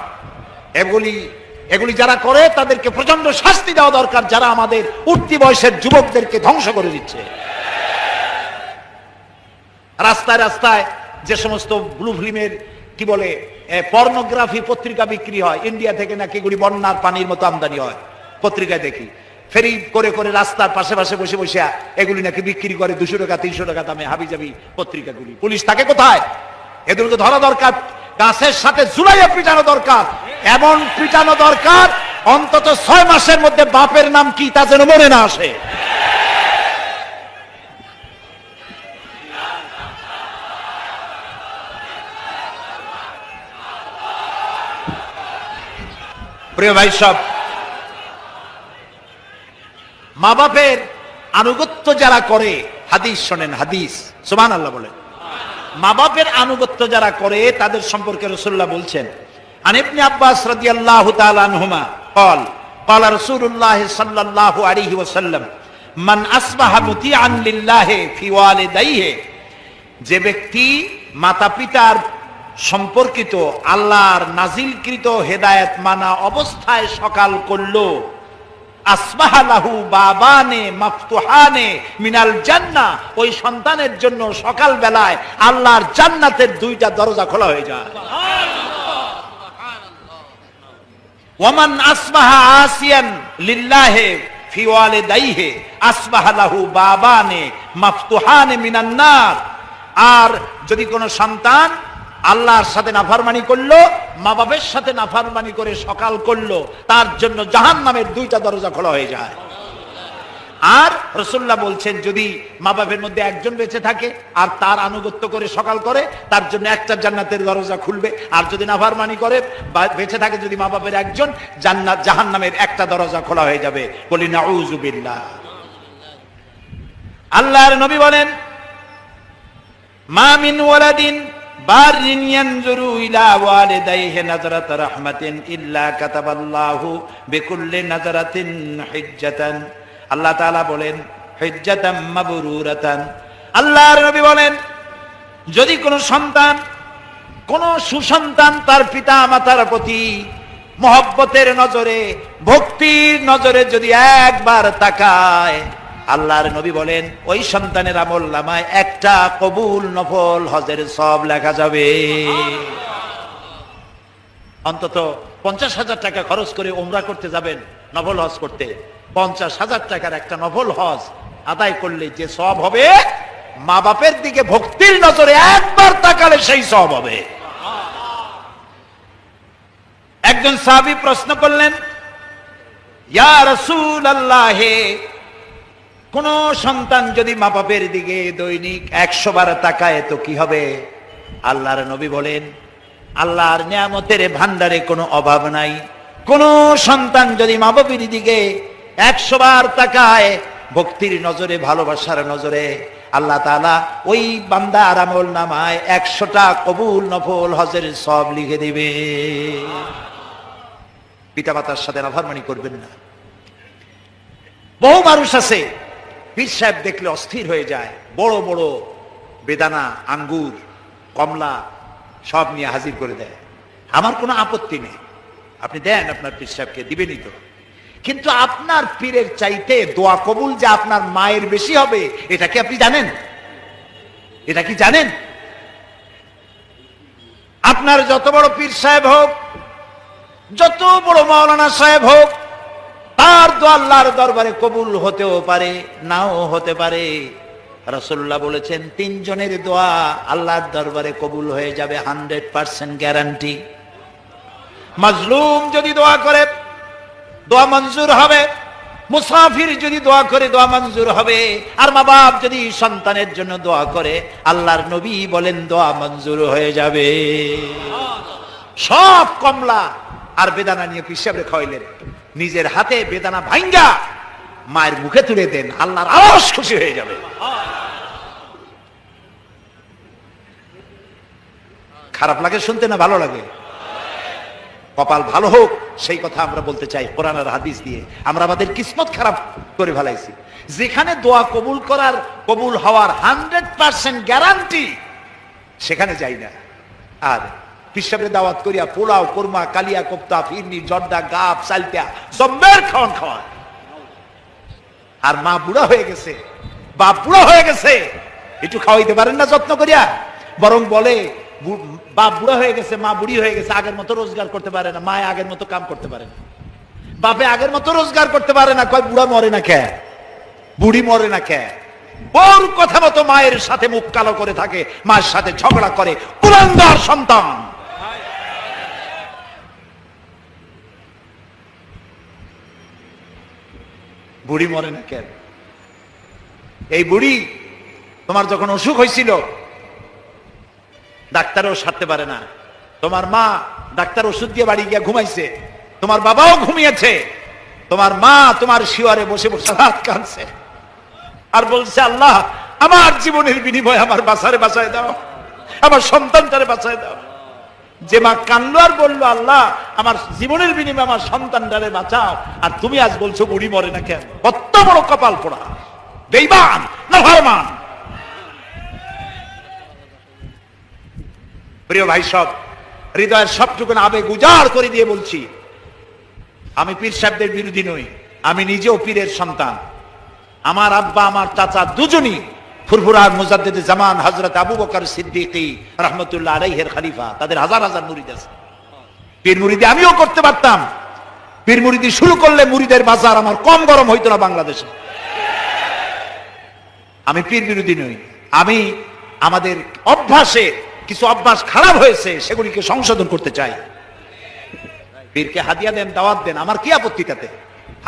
এগুলি যারা করে তাদেরকে প্রচন্ড শাস্তি দেওয়া দরকার, যারা আমাদের উঠতি বয়সের যুবকদেরকে ধ্বংস করে দিচ্ছে। রাস্তায় রাস্তায় যে সমস্ত ব্লু ফিল্মের কি বলে পর্নোগ্রাফি পত্রিকা বিক্রি হয়, ইন্ডিয়া থেকে নাকি এগুলি বন্যার পানির মতো আমদানি হয়। পত্রিকায় দেখি ফেরি করে করে রাস্তার পাশে পাশে বসে বসে এগুলি নাকি বিক্রি করে 200 টাকা 300 টাকা দামে হাবিজাবি পত্রিকাগুলি। পুলিশ থাকে কোথায়? এদেরকে ধরা দরকার, গাছের সাথে ঝুলাইয়া পিটানো দরকার। এমন পিটানো দরকার অন্তত 6 মাসের মধ্যে বাপের নাম কি তা যেন মনে না আসে। প্রিয় ভাই সব, মা বাপের আনুগত্য যারা করে, হাদিস শোনেন, হাদিস, সুবহানাল্লাহ বলেন, মা বাপের আনুগত্য যারা করে তাদের সম্পর্কে রাসূলুল্লাহ বলছেন, আন ইবনে আব্বাস রাদিয়াল্লাহু তাআলা আনহুমা قال قال رسول الله صلى الله عليه وسلم من اصبح مطيعا لله في والديه, যে ব্যক্তি মাতা পিতার সম্পর্কিত আল্লাহর নাজিলকৃত হেদায়েত মানা অবস্থায় সকাল করলো, আসবাহা লাহু বাবানে মাফতুহানে মিনাল জান্নাহ, ওই সন্তানের জন্য সকাল বেলায় আল্লাহর জান্নাতের দুইটা দরজা খোলা হয়ে যায়। ওয়ামান আসবাহা আসিয়ান লিল্লাহি ফি ওয়ালিদাইহি আসবাহা লাহু বাবানে মাফতুহানে মিনান নার, আর যদি কোনো সন্তান আল্লাহর সাথে নাফরমানি করলো, মা বাবার সাথে নাফরমানি করে সকাল করলো, তার জন্য জাহান্নামের দুইটা দরজা খোলা হয়ে যায়। আর রাসূলুল্লাহ বলছেন, যদি মা বাবার মধ্যে একজন বেঁচে থাকে আর তার আনুগত্য করে সকাল করে, তার জন্য একটা জান্নাতের দরজা খুলবে, আর যদি নাফরমানি করে বেঁচে থাকে যদি মা বাবার একজন, জান্নাত জাহান্নামের একটা দরজা খোলা হয়ে যাবে। বলি নাউযু বিল্লাহ। আল্লাহর নবী বলেন, মা মিন ওয়ালাদিন বারিন ইয়ানজুরু ইলা ওয়ালিদাইহি নাজরাত রাহমাতিন ইল্লা কাতাবাল্লাহু বিকুল্লি নাজরাতিন হিজ্জাতান। আল্লাহ তাআলা বলেন হিজ্জাতাম মাবরুরাতান। আল্লাহর নবী বলেন, যদি কোনো সন্তান, কোন সুসন্তান তার পিতা মাতার প্রতি মহব্বতের নজরে, ভক্তির নজরে যদি একবার তাকায়, আল্লাহর নবী বলেন ওই সন্তানের আমল নামায় একটা কবুল নফল হজের সওয়াব লেখা যাবে। অন্তত 50,000 টাকা খরচ করে উমরা করতে যাবেন, নফল হজ করতে, 50,000 টাকার একটা নফল হজ আদায় করলে যে সওয়াব হবে, মা বাপের দিকে ভক্তির নজরে একবার তাকালে সেই সওয়াব হবে। একজন সাহাবী প্রশ্ন করলেন, ইয়া রাসূলুল্লাহ, কোন সন্তান যদি মা বাপের দিকে দৈনিক 100 বার তাকায় তো কি হবে? আল্লাহর নবী বলেন, আল্লাহর নিয়ামতের ভান্ডারে কোনো অভাব নাই। কোন সন্তান যদি মা বাপের দিকে 100 বার তাকায় ভক্তির নজরে, ভালোবাসার নজরে, আল্লাহ তাআলা ওই বান্দার আমল নামায় 100টা কবুল নফল হজের সওয়াব লিখে দিবে। পিতামাতার সাথে নাফরমানি করবেন না। বহু মানুষ আছে পীর সাহেব দেখলে অস্থির হয়ে যায়, বড় বড় বেদানা, আঙ্গুর, কমলা সব নিয়ে হাজির করে দেয়। আমার কোনো আপত্তি নেই, আপনি দেন, আপনার পীর সাহেবকে দিবেনই তো, কিন্তু আপনার পীরের চাইতে দোয়া কবুল যে আপনার মায়ের বেশি হবে, এটা কি আপনি জানেন? এটা কি জানেন? আপনার যত বড় পীর সাহেব হোক, যত বড় মাওলানা সাহেব হোক, তার দোয়া আল্লাহর দরবারে কবুল হতেও পারে, নাও হতে পারে। রাসূলুল্লাহ বলেছেন 3 জনের দোয়া আল্লাহর দরবারে কবুল হয়ে যাবে, 100% গ্যারান্টি। মাজলুম যদি দোয়া করে দোয়া মঞ্জুর হবে, মুসাফির যদি দোয়া করে দোয়া মঞ্জুর হবে, আর মা বাপ যদি সন্তানের জন্য দোয়া করে, আল্লাহর নবী বলেন দোয়া মঞ্জুর হয়ে যাবে। সব কমলা আর বেদানা নিয়ে পীর সাহেবরে খাওয়াইলেন, নিজের হাতে বেদানা ভাঙ্গা মায়ের মুখে তুলে দেন, আল্লাহর আরশ খুশি হয়ে যাবে। খারাপ লাগে শুনতে না ভালো লাগে? কপাল ভালো হোক সেই কথা আমরা বলতে চাই কোরআন আর হাদিস দিয়ে। আমরা আমাদের কিসমত খারাপ করে ফেলাইছি, যেখানে দোয়া কবুল করার, কবুল হওয়ার 100% গ্যারান্টি, সেখানে যাই না। আর পিসাবের দাওয়াত করিয়া পোলাও, কোরমা, কালিয়া কোপ্তা, ফিরনি, জর্দা, গাপ, চালতা জম্বের খাওয়ান খাওয়ান। আর মা বুড়া হয়ে গেছে, বাপ বুড়া হয়ে গেছে, একটু খাওয়াইতে পারেন না যত্ন করিয়া? বরং বলে বাপ বুড়া হয়ে গেছে, মা বুড়ি হয়ে গেছে, আগের মতো রোজগার করতে পারে না, মায়ে আগের মতো কাম করতে পারে না, বাপে আগের মতো রোজগার করতে পারে না। কয় বুড়া মরে না কে, বুড়ি মরে না কে? ওর কথা মতো মায়ের সাথে মুখ কালো করে থাকে, মায়ের সাথে ঝগড়া করে, কুলাঙ্গার সন্তান। বুড়ি মরে না কেন? এই বুড়ি তোমার যখন অসুখ হয়েছিল ডাক্তারও সারতে পারে না, তোমার মা ডাক্তার ওষুধ দিয়ে বাড়ি গিয়ে ঘুমাইছে, তোমার বাবাও ঘুমিয়েছে, তোমার মা তোমার শিওরে বসে বসে রাত কাঁদছে, আর বলছে, আল্লাহ আমার জীবনের বিনিময়ে আমার বাসারে বাঁচায় দাও, আমার সন্তানটারে বাঁচায় দাও। যে মা কানলো আর বললো, আল্লাহ আমার জীবনের বিনিময়ে আমার সন্তানটারে বাঁচাও, আর তুমি আজ বলছো বুড়ি মরে না কেন? কত বড় কপাল পোড়া, বেঈমান, নাফরমান। প্রিয় ভাই সব, হৃদয়ের সবটুকুন আবেগ উজাড় করে দিয়ে বলছি, আমি পীর সাহেবদের বিরোধী নই, আমি নিজেও পীরের সন্তান। আমার আব্বা আমার চাচা দুজনই ফুরফুরার মুজাদ্দিদে জামান হযরত আবু বকর সিদ্দিকী রাহমাতুল্লাহ আলাইহির খলিফা। তাদের হাজার হাজার মুরিদ আছে। পীর মুরিদি আমিও করতে পারতাম। পীর মুরিদি শুরু করলে মুরিদের বাজার আমার কম গরম হইতো না বাংলাদেশে। আমি পীর বিরোধী নই, আমি আমাদের অভ্যাসে কিছু অভ্যাস খারাপ হয়েছে, সেগুলিকে সংশোধন করতে চাই। পীরকে হাদিয়া দেন, দাওয়াত দেন, আমার কি আপত্তি তাতে?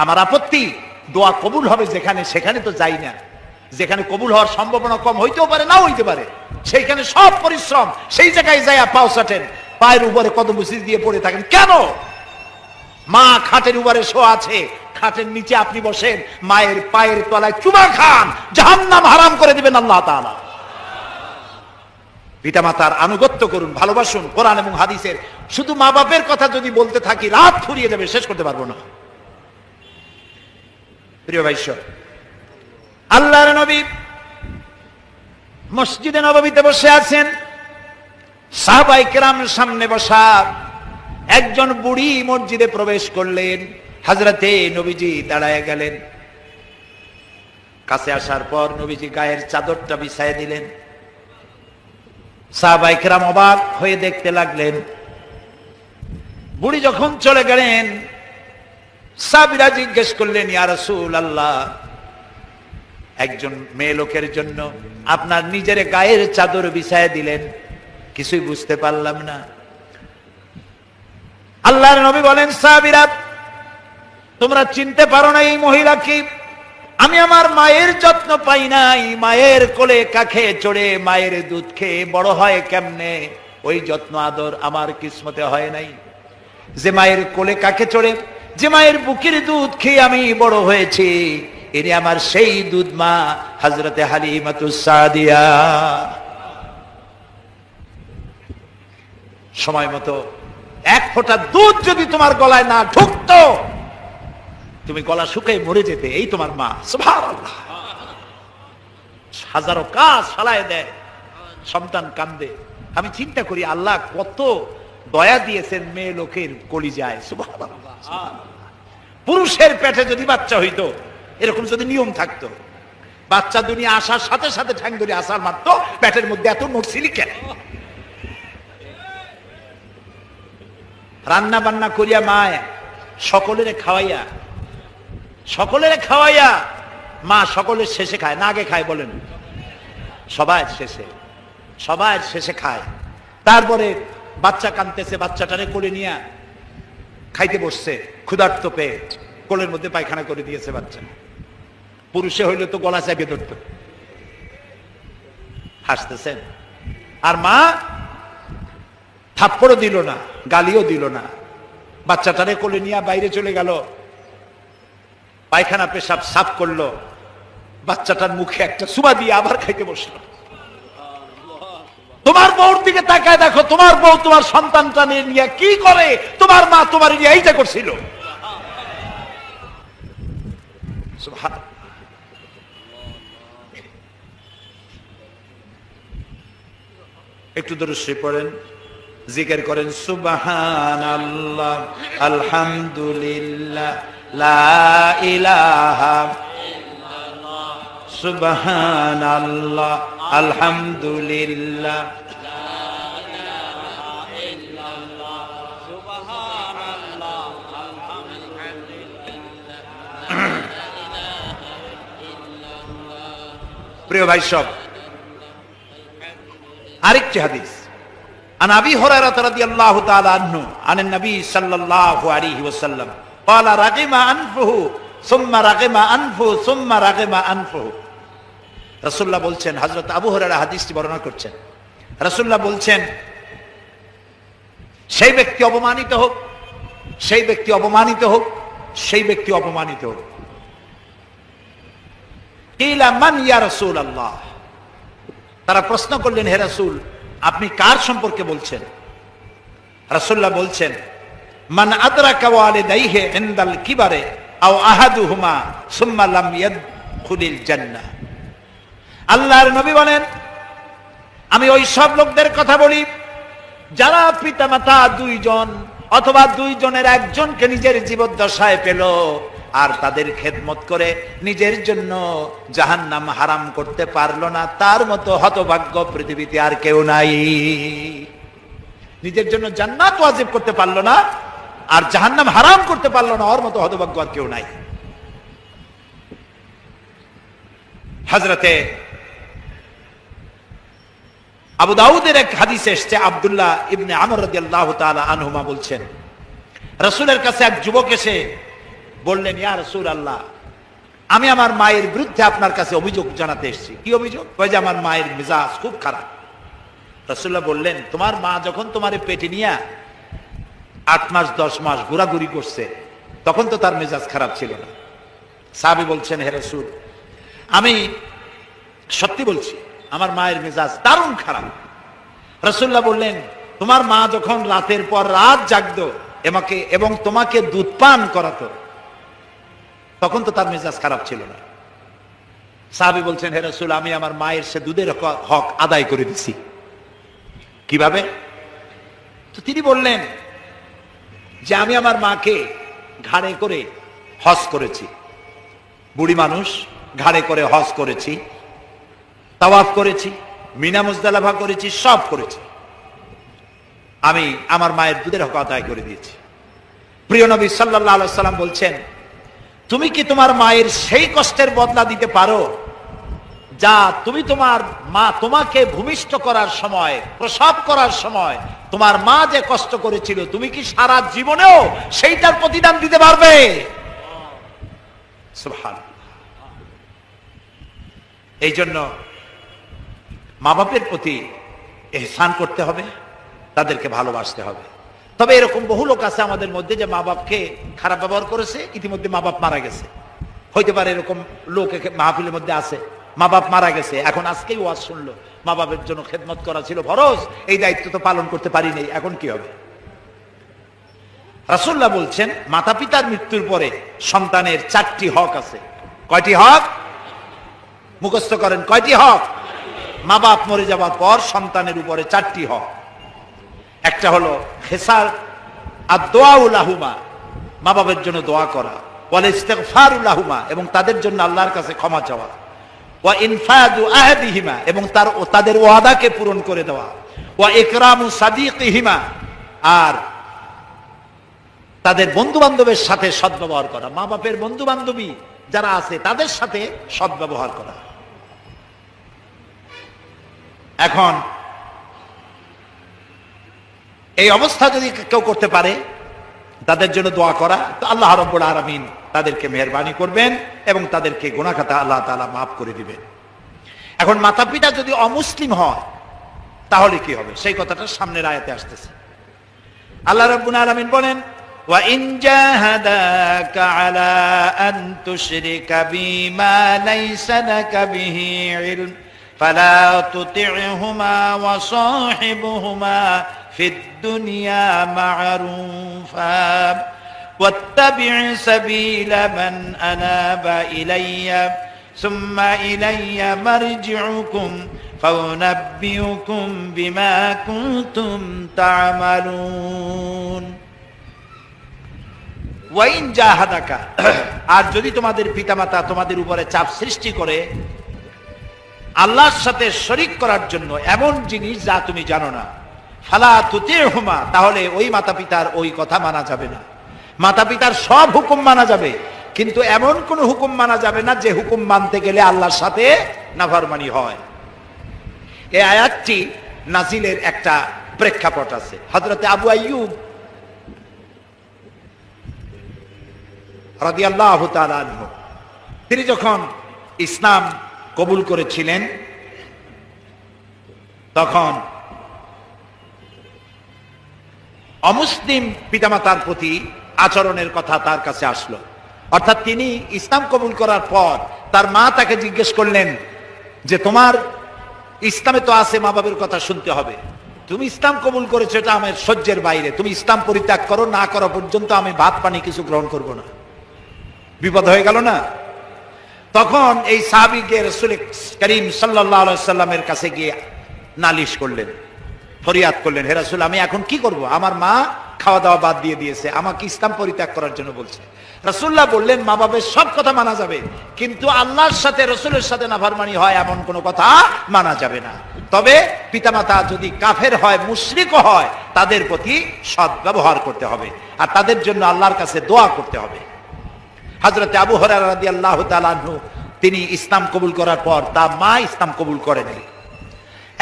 আমার আপত্তি দোয়া কবুল হবে যেখানে, সেখানে তো যাই না। যেখানে কবুল হওয়ার সম্ভাবনা কম হইতেও পারে, নাও হইতে পারে, সেইখানে সব পরিশ্রম, সেই জায়গায় যাইয়া পাও চাটেন, পায়ের উপরে কদম মুসিদ দিয়ে পড়ে থাকেন কেন? মা খাটের উপরে শোয়া আছে, খাটের নিচে আপনি বসেন, মায়ের পায়ের তলায় চুমা খান, জাহান্নাম হারাম করে দিবেন আল্লাহ তাআলা। পিতামাতার আনুগত্য করুন, ভালোবাসুন। কোরআন এবং হাদিসের শুধু মা বাপের কথা যদি বলতে থাকি রাত ফুরিয়ে যাবে, শেষ করতে পারবো না। প্রিয় ভাই সব, আল্লাহর নবী মসজিদে নববীতে বসে আছেন, সাহাবায়ে কেরামের সামনে বসা। একজন বুড়ি মসজিদে প্রবেশ করলেন, হযরতে নবীজি দাঁড়ায় গেলেন। কাছে আসার পর নবীজি গায়ের চাদরটা বিছায় দিলেন। সাহাবায়ে কেরাম অবাক হয়ে দেখতে লাগলেন। বুড়ি যখন চলে গেলেন, সাহাবীরা জিজ্ঞেস করলেন, ইয়া রাসূলুল্লাহ, একজন মেয়ে লোকের জন্য আপনার নিজের গায়ের চাদর বিছায় দিলেন, কিছুই বুঝতে পারলাম না। আল্লাহর নবী বলেন, সাহাবীরা তোমরা চিনতে পারো না এই মহিলা কি? আমি আমার মায়ের যত্ন পাই নাই, মায়ের কোলে কাখে চড়ে মায়ের দুধ খেয়ে বড় হয় কেমনে, ওই যত্ন আদর আমার কিসমতে হয় নাই। যে মায়ের কোলে কাখে চড়ে, যে মায়ের বুকের দুধ খেয়ে আমি বড় হয়েছি, এনে আমার সেই দুধ মা হযরতে হালিমাতুস সাদিয়া। সময় মতো এক ফোঁটা দুধ যদি তোমার গলায় না ঢুকতো, তুমি গলা শুকিয়ে মরে যেতে। এই তোমার মা। সুবহানাল্লাহ। হাজারো কাজ ফালায় দেয়, সন্তান কান্দে। আমি চিন্তা করি আল্লাহ কত দয়া দিয়েছেন মেয়ে লোকের কলিজায়। সুবহানাল্লাহ। পুরুষের পেটে যদি বাচ্চা হইতো, এরকম যদি নিয়ম থাকতো, বাচ্চা দুনিয়া আসার সাথে সাথে ঠ্যাং ধরে আসার মাত্র পেটের মধ্যে এত নড়ছিলি কেন? রান্না বান্না করিয়া মায় সকলের খাওয়াইয়া মা সকলের শেষে খায় না আগে খায়? বলেন, সবাই শেষে খায়। তারপরে বাচ্চা কাঁদতেছে, বাচ্চাটারে কোলে নিয়ে খাইতে বসছে, ক্ষুধার্ত পেট, কোলের মধ্যে পায়খানা করে দিয়েছে বাচ্চা। পুরুষে হইলে তো গলা চাপিয়ে ধরত। হাসতেছেন। আর মা থাপ্পড়ও দিল না, গালিও দিল না, বাচ্চাটারে কোলে নিয়ে বাইরে চলে গেল, পায়খানা পেশাব সাফ করলো, বাচ্চাটার মুখে একটা সুবা দিয়ে আবার খাইতে বসলো। তোমার বউর দিকে তাকায় দেখো, তোমার বউ তোমার সন্তানটা নিয়ে কি করে, তোমার মা তোমার নিয়ে এইটা করছিল। একটু দরুদ শরীফ পড়েন, জিকির করেন, সুবহানাল্লাহ, আলহামদুলিল্লাহ, লা ইলাহা ইল্লাল্লাহ, সুবহানাল্লাহ, আলহামদুলিল্লাহ, লা ইলাহা ইল্লাল্লাহ, সুবহানাল্লাহ, আলহামদুলিল্লাহ। প্রিয় ভাই সব, আরেকটি হাদিস, عن أبي هريرة رضي الله تعالى عنه عن النبي صلى الله عليه وسلم قال رغم أنفه ثم رغم أنفه ثم رغم أنفه। রাসূলুল্লাহ বলছেন, হযরত আবু হুরায়রা হাদিসটি বর্ণনা করছেন, রাসূলুল্লাহ বলছেন, সেই ব্যক্তি অপমানিত হোক, সেই ব্যক্তি অপমানিত হোক, সেই ব্যক্তি অপমানিত হোক। কিলা মান ইয়া রাসূলুল্লাহ, তারা প্রশ্ন করলেন, হে রাসূল আপনি কার সম্পর্কে বলছেন? রাসূলুল্লাহ বলছেন, মান আদরাকা ওয়ালিদাইহি ইনদাল কিবারে আও আহাদুহুমা সুম্মা লাম ইয়াদখুলিল জান্নাহ। আল্লাহর নবী বলেন, আমি ওই সব লোকদের কথা বলি যারা পিতামাতা দুইজন অথবা দুইজনের একজনকে নিজের জীবদ্দশায় পেল আর তাদের খেদমত করে নিজের জন্য জাহান্নাম হারাম করতে পারলো না, তার মতো হতভাগ্য পৃথিবীতে আর কেউ নাই। নিজের জন্য জান্নাত ওয়াজিব করতে পারলো না আর জাহান্নাম হারাম করতে পারলো না, ওর মতো হতভাগ্য আর কেউ নাই। হযরতে আবু দাউদের এক হাদিসে এসেছে, আব্দুল্লাহ ইবনে আমর রাদিয়াল্লাহু তাআলা আনহুমা বলছেন, রাসূলের কাছে এক যুবক এসে বললেন, ইয়া রাসূলুল্লাহ আমি আমার মায়ের বিরুদ্ধে আপনার কাছে অভিযোগ জানাতে এসেছি। কি অভিযোগ? কয় যে আমার মায়ের মেজাজ খুব খারাপ। রাসূলুল্লাহ বললেন, তোমার মা যখন তোমার পেটে নিয়ে 8 মাস 10 মাস ঘোরাঘুরি করছে তখন তো তার মেজাজ খারাপ ছিল না। সাহাবী বলছেন, হে রাসূল আমি সত্যি বলছি আমার মায়ের মেজাজ দারুণ খারাপ। রাসূলুল্লাহ বললেন, তোমার মা যখন রাতের পর রাত জাগতো এবং তোমাকে দুধ পান করাতো তখন তো তার মেজাজ খারাপ ছিল না। সাহাবী বলছেন, হে রাসূল আমি আমার মায়ের সে দুধের হক আদায় করে দিছি। কিভাবে? তো তিনি বললেন যে আমি আমার মাকে ঘাড়ে করে হজ করেছি, বুড়ি মানুষ ঘাড়ে করে হজ করেছি, তাওয়াফ করেছি, মিনা মুজদালিফা করেছি, সব করেছি। আমি আমার মায়ের দুধের হক আদায় করে দিয়েছি। প্রিয় নবী সাল্লাল্লাহু আলাইহি সাল্লাম বলছেন, তুমি কি তোমার মায়ের সেই কষ্টের বদলা দিতে পারো যা তুমি তোমার মা তোমাকে ভূমিষ্ঠ করার সময়, প্রসব করার সময় তোমার মা যে কষ্ট করেছিল তুমি কি সারা জীবনেও সেইটার প্রতিদান দিতে পারবে? সুবহানাল্লাহ। এই জন্য মা বাপের প্রতি ইহসান করতে হবে, তাদেরকে ভালোবাসতে হবে। তবে এরকম বহু লোক আছে আমাদের মধ্যে যে মা বাপকে খারাপ ব্যবহার করেছে, ইতিমধ্যে মা বাপ মারা গেছে। হইতে পারে এরকম লোক মাহফিলের মধ্যে আছে, মা বাপ মারা গেছে, এখন আজকেই ওয়াজ শুনলো, মা বাপের জন্য খেদমত করা ছিল ফরজ, এই দায়িত্ব তো পালন করতে পারি নাই, এখন কি হবে? রাসূলুল্লাহ বলছেন, মাতা পিতার মৃত্যুর পরে সন্তানের 4টি হক আছে। কয়টি হক? মুখস্থ করেন, কয়টি হক? মা বাপ মরে যাওয়ার পর সন্তানের উপরে 4টি হক। একটা হলো খেসার আদ-দুআউ লাহুমা, মা বাবার জন্য দোয়া করা, ওয়াল ইস্তিগফারু লাহুমা, এবং তাদের জন্য আল্লাহর কাছে ক্ষমা চাওয়া, ওয়া ইনফাদু আহদিহিমা, এবং তাদের ওয়াদাকে পূরণ করে দেওয়া, ওয়া ইকরামু সাদিকিহিমা, আর তাদের বন্ধু বান্ধবের সাথে সদ্ব্যবহার করা। মা বাপের বন্ধু বান্ধবী যারা আছে তাদের সাথে সদ্ব্যবহার করা। এখন এই অবস্থা যদি কেউ করতে পারে, তাদের জন্য দোয়া করা, তো আল্লাহ রাব্বুল আলামিন তাদেরকে মেহেরবানি করবেন এবং তাদেরকে গুনাহ খাতা আল্লাহ তাআলা মাফ করে দিবেন। এখন মাতা পিতা যদি অমুসলিম হয় তাহলে কি হবে সেই কথাটা সামনের আয়াতে আসতেছে। আল্লাহ রাব্বুল আলামিন বলেন, ওয়া ইন জাহাদাকা আলা আন তুশরিকা বিমা লাইসা লাকা বিহি ইলম ফালা তুতি'হুমা ওয়া সাহিবহুমা ফিদ দুনিয়া মা'রুফা ওয়াত্তাবি' সাবিলা মান আনাবা ইলাইয়া সুম্মা ইলাইয়া মারজি'ুকুম ফাউনাব্বিউকুম বিমা কুনতুম তা'মালুন। ওয়াইন জাহাদাকা, আর যদি তোমাদের পিতামাতা তোমাদের উপরে চাপ সৃষ্টি করে আল্লাহর সাথে শরীক করার জন্য এমন জিনিস যা তুমি জানো না, ফালা তুতি'হুমা, তাহলে ওই মাতা পিতার ওই কথা মানা যাবে না। মাতা পিতার সব হুকুম মানা যাবে, কিন্তু এমন কোন হুকুম মানা যাবে না যে হুকুম মানতে গেলে আল্লাহর সাথে নাফরমানি হয়। এই আয়াতটি নাজিলের একটা প্রেক্ষাপট আছে। হযরতে আবু আইয়ুব রাদিয়াল্লাহু তাআলা আনহু, তিনি যখন ইসলাম কবুল করেছিলেন তখন অমুসলিম পিতামাতার প্রতি আচরণের কথা তার কাছে আসলো। অর্থাৎ তিনি ইসলাম কবুল করার পর তার মা তাকে জিজ্ঞেস করলেন যে তোমার ইসলামে তো আছে মা বাবার কথা শুনতে হবে, তুমি ইসলাম কবুল করেছো এটা আমার সহ্যের বাইরে, তুমি ইসলাম পরিত্যাগ করো, না করা পর্যন্ত আমি ভাত পানি কিছু গ্রহণ করব না। বিপদ হয়ে গেল না? তখন এই সাহাবীকে রাসূল করিম সাল্লাল্লাহু আলাইহি সাল্লামের কাছে গিয়ে নালিশ করলেন, ফরিয়াদ করলেন, হে রাসূল আমি এখন কি করব? আমার মা খাওয়া দাওয়া বাদ দিয়ে দিয়েছে, আমাকে ইসলাম পরিত্যাগ করার জন্য বলছে। রাসূলুল্লাহ বললেন মা বাবার সব কথা মানা যাবে, কিন্তু আল্লাহর সাথে রাসূলের সাথে নাফরমানি হয় এমন কোনো কথা মানা যাবে না। তবে পিতামাতা যদি কাফের হয়, মুশরিক হয়, তাদের প্রতি সৎ ব্যবহার করতে হবে আর তাদের জন্য আল্লাহর কাছে দোয়া করতে হবে। হযরত আবু হুরায়রা রাদিয়াল্লাহু তাআলা আনহু তিনি ইসলাম কবুল করার পর তার মা ইসলাম কবুল করেনি।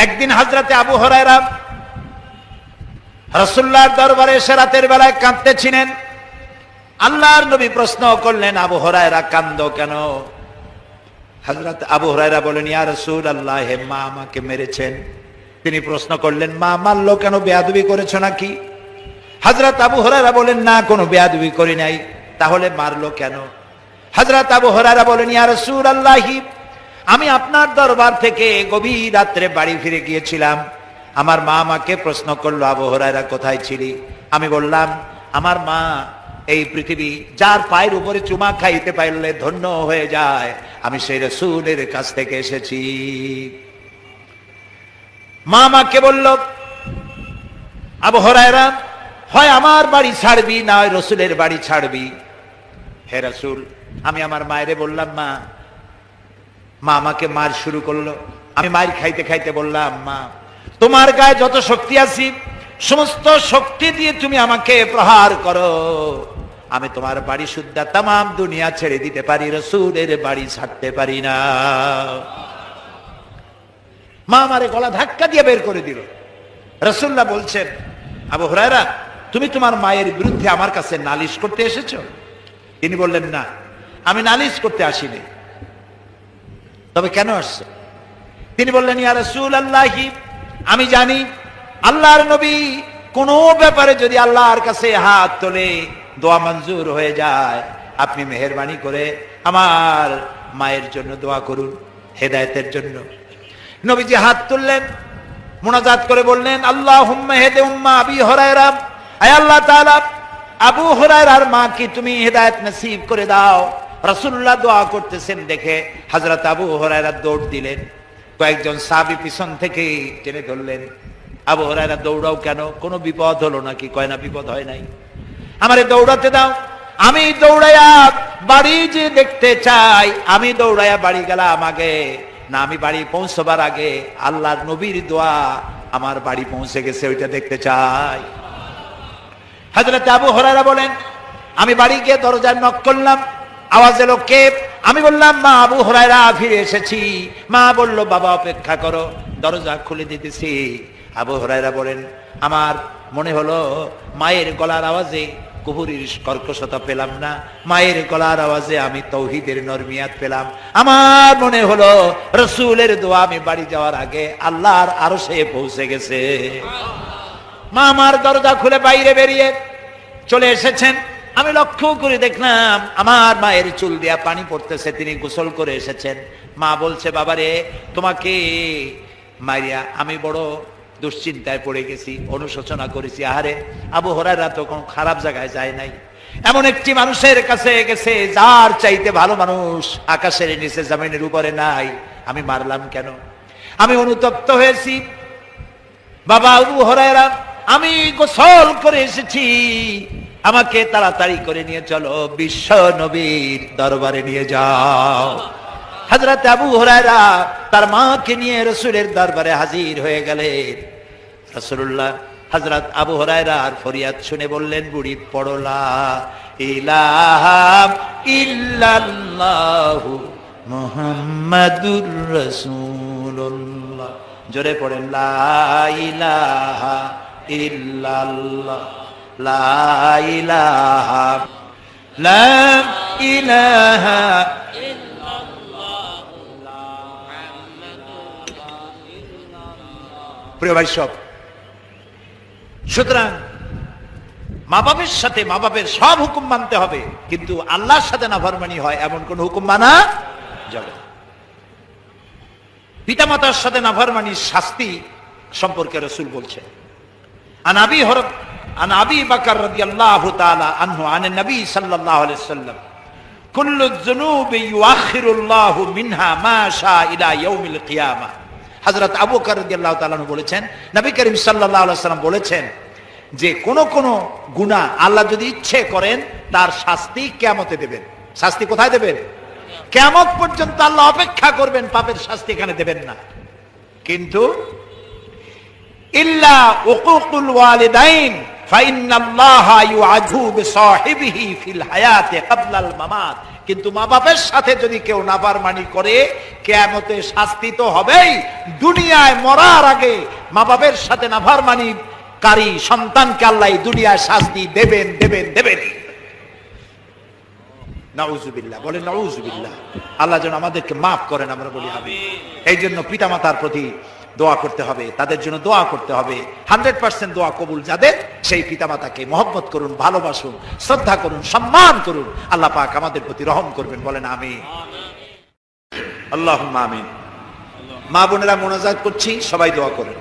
একদিন হযরত আবু হুরায়রা রাসূলুল্লাহর দরবারে এসে রাতের বেলায় কাঁদতেছিলেন। আল্লাহর নবী প্রশ্ন করলেন, আবু হুরায়রা কাঁদো কেন? হযরত আবু হুরায়রা বলেন, ইয়া রাসূলুল্লাহ, হে মা আমাকে মেরেছেন। তিনি প্রশ্ন করলেন, মা মারলো কেন? বেয়াদবি করেছো নাকি? হযরত আবু হুরায়রা বলেন, না, কোনো বেয়াদবি করি নাই। তাহলে মারলো কেন? হযরত আবু হুরায়রা বলেন, ইয়া রাসূলুল্লাহ, আমি আপনার দরবার থেকে গভীর রাত্রে বাড়ি ফিরে গিয়েছিলাম। আমার মা আমাকে প্রশ্ন করলো, আবু হুরায়রা কোথায় ছিলি? আমি বললাম, আমার মা এই পৃথিবী যার পায়ের উপরে চুমা খাইতে পারলে ধন্য হয়ে যায়, আমি সেই রাসূলের কাছ থেকে এসেছি। মা আমাকে বলল, আবু হুরায়রা হয় আমার বাড়ি ছাড়বি, না হয় রাসূলের বাড়ি ছাড়বি। হে রাসূল, আমি আমার মায়েরে বললাম, মা আমাকে মার শুরু করলো। আমি মার খাইতে খাইতে বললাম, মা তোমার গায়ে যত শক্তি আছে সমস্ত শক্তি দিয়ে তুমি আমাকে প্রহার করো, আমি তোমার বাড়ি সুদ্ধা তামাম দুনিয়া ছেড়ে দিতে পারি, রাসূলের বাড়ি ছাড়তে পারি না। মা আমারে গলা ধাক্কা দিয়ে বের করে দিল। রাসূলুল্লাহ বলছেন, আবু হুরায়রা তুমি তোমার মায়ের বিরুদ্ধে আমার কাছে নালিশ করতে এসেছো? তিনি বললেন, না, আমি নালিশ করতে আসিনি। তবে কেন আসছো? তিনি বললেন, ইয়া রাসূলুল্লাহ, আমি জানি আল্লাহর নবী কোন ব্যাপারে যদি আল্লাহর কাছে হাত তোলে দোয়া মঞ্জুর হয়ে যায়, আপনি মেহেরবানি করে আমার মায়ের জন্য দোয়া করুন, হেদায়েতের জন্য। নবীজি হাত তুললেন, মুনাজাত করে বললেন, আল্লাহুম্মা হেদে উম্মা আবি হুরায়রা, আয় আল্লাহ তাআলা আবু হুরায়রার মাকে তুমি হেদায়েত নসিব করে দাও। রাসূলুল্লাহ দোয়া করতেছেন দেখে হযরত আবু হুরায়রা দৌড় দিলেন। কয়েকজন সাহাবী পিছন থেকে টেনে ধরলেন, আবু হুরায়রা দৌড়াও কেন? কোনো বিপদ হলো নাকি? কয় না, বিপদ হয় নাই, আমারে দৌড়াতে দাও, আমি দৌড়াইয়া বাড়ি যে দেখতে চাই। আমি দৌড়াইয়া বাড়ি গেলাম আগে না, আমি বাড়ি পৌঁছবার আগে আল্লাহর নবীর দোয়া আমার বাড়ি পৌঁছে গেছে, ওইটা দেখতে চাই। হযরত আবু হুরায়রা বলেন, আমি বাড়ি গিয়ে দরজায় নক করলাম, আওয়াজ এলো, কে? আমি বললাম, মা আবু হুরায়রা, ফিরে এসেছি। মা বলল, বাবা অপেক্ষা করো, দরজা খুলে দিতেছি। আবু হুরায়রা বলেন, আমার মনে হলো মায়ের গলার আওয়াজে কুহুরির কর্কশতা পেলাম না, মায়ের গলার আওয়াজে আমি তাওহীদের নরমিয়াত পেলাম। আমার মনে হলো রাসূলের দোয়া আমি বাড়ি যাওয়ার আগে আল্লাহর আরশে পৌঁছে গেছে। মা আমার দরজা খুলে বাইরে বেরিয়ে চলে এসেছেন। আমি লক্ষ্য করে দেখলাম আমার মায়ের চুল দিয়া পানি পড়তেছে, তিনি গোসল করে এসেছেন। মা বলছে, বাবারে তোমাকে মারিয়া আমি বড় দুশ্চিন্তায় পড়ে গেছি, অনুশোচনা করেছি। আহারে, আবু হুরায়রা তো কোনো খারাপ জায়গায় যায় নাই, এমন একটি মানুষের কাছে গেছে যার চাইতে ভালো মানুষ আকাশের নিচে জমিনের উপরে নাই, আমি মারলাম কেন? আমি অনুতপ্ত হয়েছি। বাবা আবু হুরায়রা, আমি গোসল করে এসেছি, আমাকে তাড়াতাড়ি করে নিয়ে চলো, বিশ্ব নবীর দরবারে নিয়ে যাও। হযরত আবু হুরায়রা তার মাকে নিয়ে রাসূলের দরবারে হাজির হয়ে গেলেন। রাসূলুল্লাহ হযরত আবু হুরায়রার ফরিয়াদ শুনে বললেন, বুড়ি পড়ো লা ইলাহা ইল্লাল্লাহু মুহাম্মাদুর রাসূলুল্লাহ। জোরে পড়েন, লা ইলাহা ইল্লাল্লাহ, লা ইলাহা, লা ইলাহা ইল্লাল্লাহ, প্রিয় ভাই সব। সুতরাং মা বাপের সাথে মা বাপের সব হুকুম মানতে হবে, কিন্তু আল্লাহর সাথে নাফরমানি হয় এমন কোন হুকুম মানা যাবে। পিতামাতার সাথে নাফরমানির শাস্তি সম্পর্কে রাসূল বলছেন, আন আবি বকর রাদিয়াল্লাহু তাআলা আনহু আন নবী সাল্লাল্লাহু আলাইহি ওয়াসাল্লাম কুল্লু যুনুবি ইউআখিরুল্লাহু মিনহা মা শা ইলা ইয়াউমিল কিয়ামা। হযরত আবু বকর রাদিয়াল্লাহু তাআলা বলেছেন, নবী করিম সাল্লাল্লাহু আলাইহি ওয়াসাল্লাম বলেছেন যে কোন কোন গুনাহ আল্লাহ যদি ইচ্ছে করেন তার শাস্তি কিয়ামতে দেবেন। শাস্তি কোথায় দেবেন? কিয়ামত পর্যন্ত আল্লাহ অপেক্ষা করবেন, পাপের শাস্তি এখানে দেবেন না। কিন্তু ইল্লা উকুকুল ওয়ালিদাইন ফাইন্নাল্লাহা ইউআযু বিসাহিবিহি ফিল হায়াতি ক্বাবলাল মামাত। কিন্তু মা বাপের সাথে যদি কেউ নাফরমানি করে কিয়ামতে শাস্তি তো হবেই, দুনিয়ায় মরার আগে মা বাপের সাথে নাফরমানি কারী সন্তানকে আল্লাহ দুনিয়ায় শাস্তি দেবেন দেবেন দেবেন। নাউযুবিল্লাহ, বলেন নাউযুবিল্লাহ। আল্লাহ যেন আমাদেরকে মাফ করেন, আমরা বলি আমিন। এই জন্য পিতামাতার প্রতি দোয়া করতে হবে, তাদের জন্য দোয়া করতে হবে। 100% দোয়া কবুল যাদের, সেই পিতামাতাকে মহব্বত করুন, ভালোবাসুন, শ্রদ্ধা করুন, সম্মান করুন। আল্লাহ পাক আমাদের প্রতি রহম করবেন, বলেন আমিন। আল্লাহুম্মা আমিন। মা বোনেরা মোনাজাত করছি, সবাই দোয়া করুন।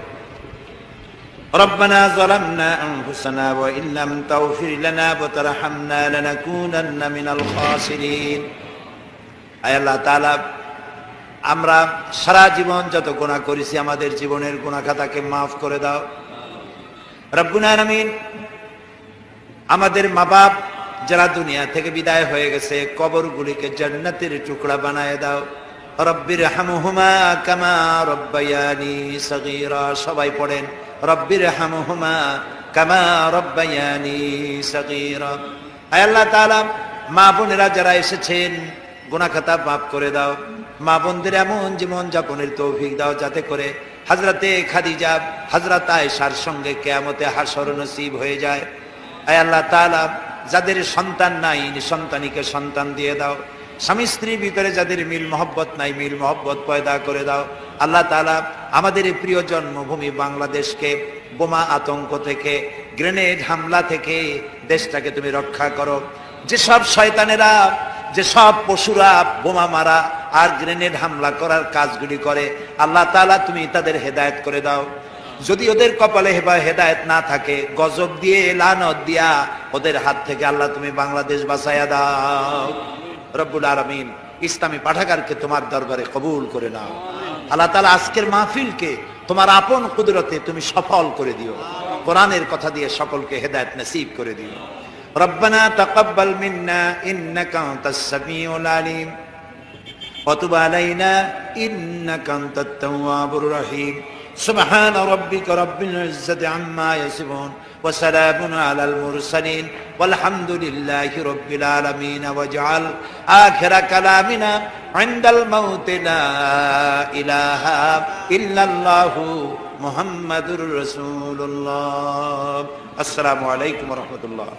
ربنا ظلمنا أنفسنا وإن لم تغفر لنا وترحمنا لنكونن من الخاسرين। আয় আল্লাহ তাআলা, আমরা সারা জীবন যত গুনাহ করেছি আমাদের জীবনের গুনাহ খাতাকে মাফ করে দাও রব্বুল আলামিন। আমাদের মা বাপ যারা দুনিয়া থেকে বিদায় হয়ে গেছে, কবরগুলিকে জান্নাতের টুকরা বানায় দাও। রব্বির হামহুমা কামা রব্বায়ানি সগীরা। সবাই পড়েন, রব্বির হামহুমা কামা রব্বায়ানি সগীরা। আয় আল্লাহ তাআলা, মা বোনেরা যারা এসেছেন গুনাহ খাতা মাফ করে দাও। মা বোনদের এমন জীবন যাপনের তৌফিক দাও যাতে করে হযরতে খাদিজা, হযরত আয়েশার সঙ্গে কিয়ামতে হাসর নসিব হয়ে যায়। আয় আল্লাহ তাআলা, যাদের সন্তান নাই নিঃসন্তানীকে সন্তান দিয়ে দাও। স্বামী স্ত্রীর ভিতরে যাদের মিল মহব্বত নাই, মিল মহব্বত পয়দা করে দাও। আল্লাহ তাআলা, আমাদের এই প্রিয় জন্মভূমি বাংলাদেশকে বোমা আতঙ্ক থেকে, গ্রেনেড হামলা থেকে দেশটাকে তুমি রক্ষা করো। যেসব শয়তানেরা, যেসব পশুরা বোমা মারা আর গ্রেনেড হামলা করার কাজগুলি করে, আল্লাহ তাআলা তুমি তাদের হেদায়েত করে দাও। যদি ওদের কপালে হেদায়েত না থাকে, গজব দিয়ে লানত দিয়া ওদের হাত থেকে আল্লাহ তুমি বাংলাদেশ বাঁচাইয়া দাও রব্বুল আলামিন। ইসলামী পাঠাগারকে তোমার দরবারে কবুল করে নাও। আল্লাহ তাআলা, আজকের মাহফিলকে তোমার আপন কুদরতে তুমি সফল করে দিও। কোরআনের কথা দিয়ে সকলকে হেদায়েত নসিব করে দিও। ربنا تقبل منا إنك أنت السميع العليم وتب علينا إنك أنت التواب الرحيم سبحان ربك رب العزة عما يصفون وسلام على المرسلين والحمد لله رب العالمين واجعل آخر كلامنا عند الموت لا إله إلا الله محمد رسول الله. السلام عليكم ورحمة الله.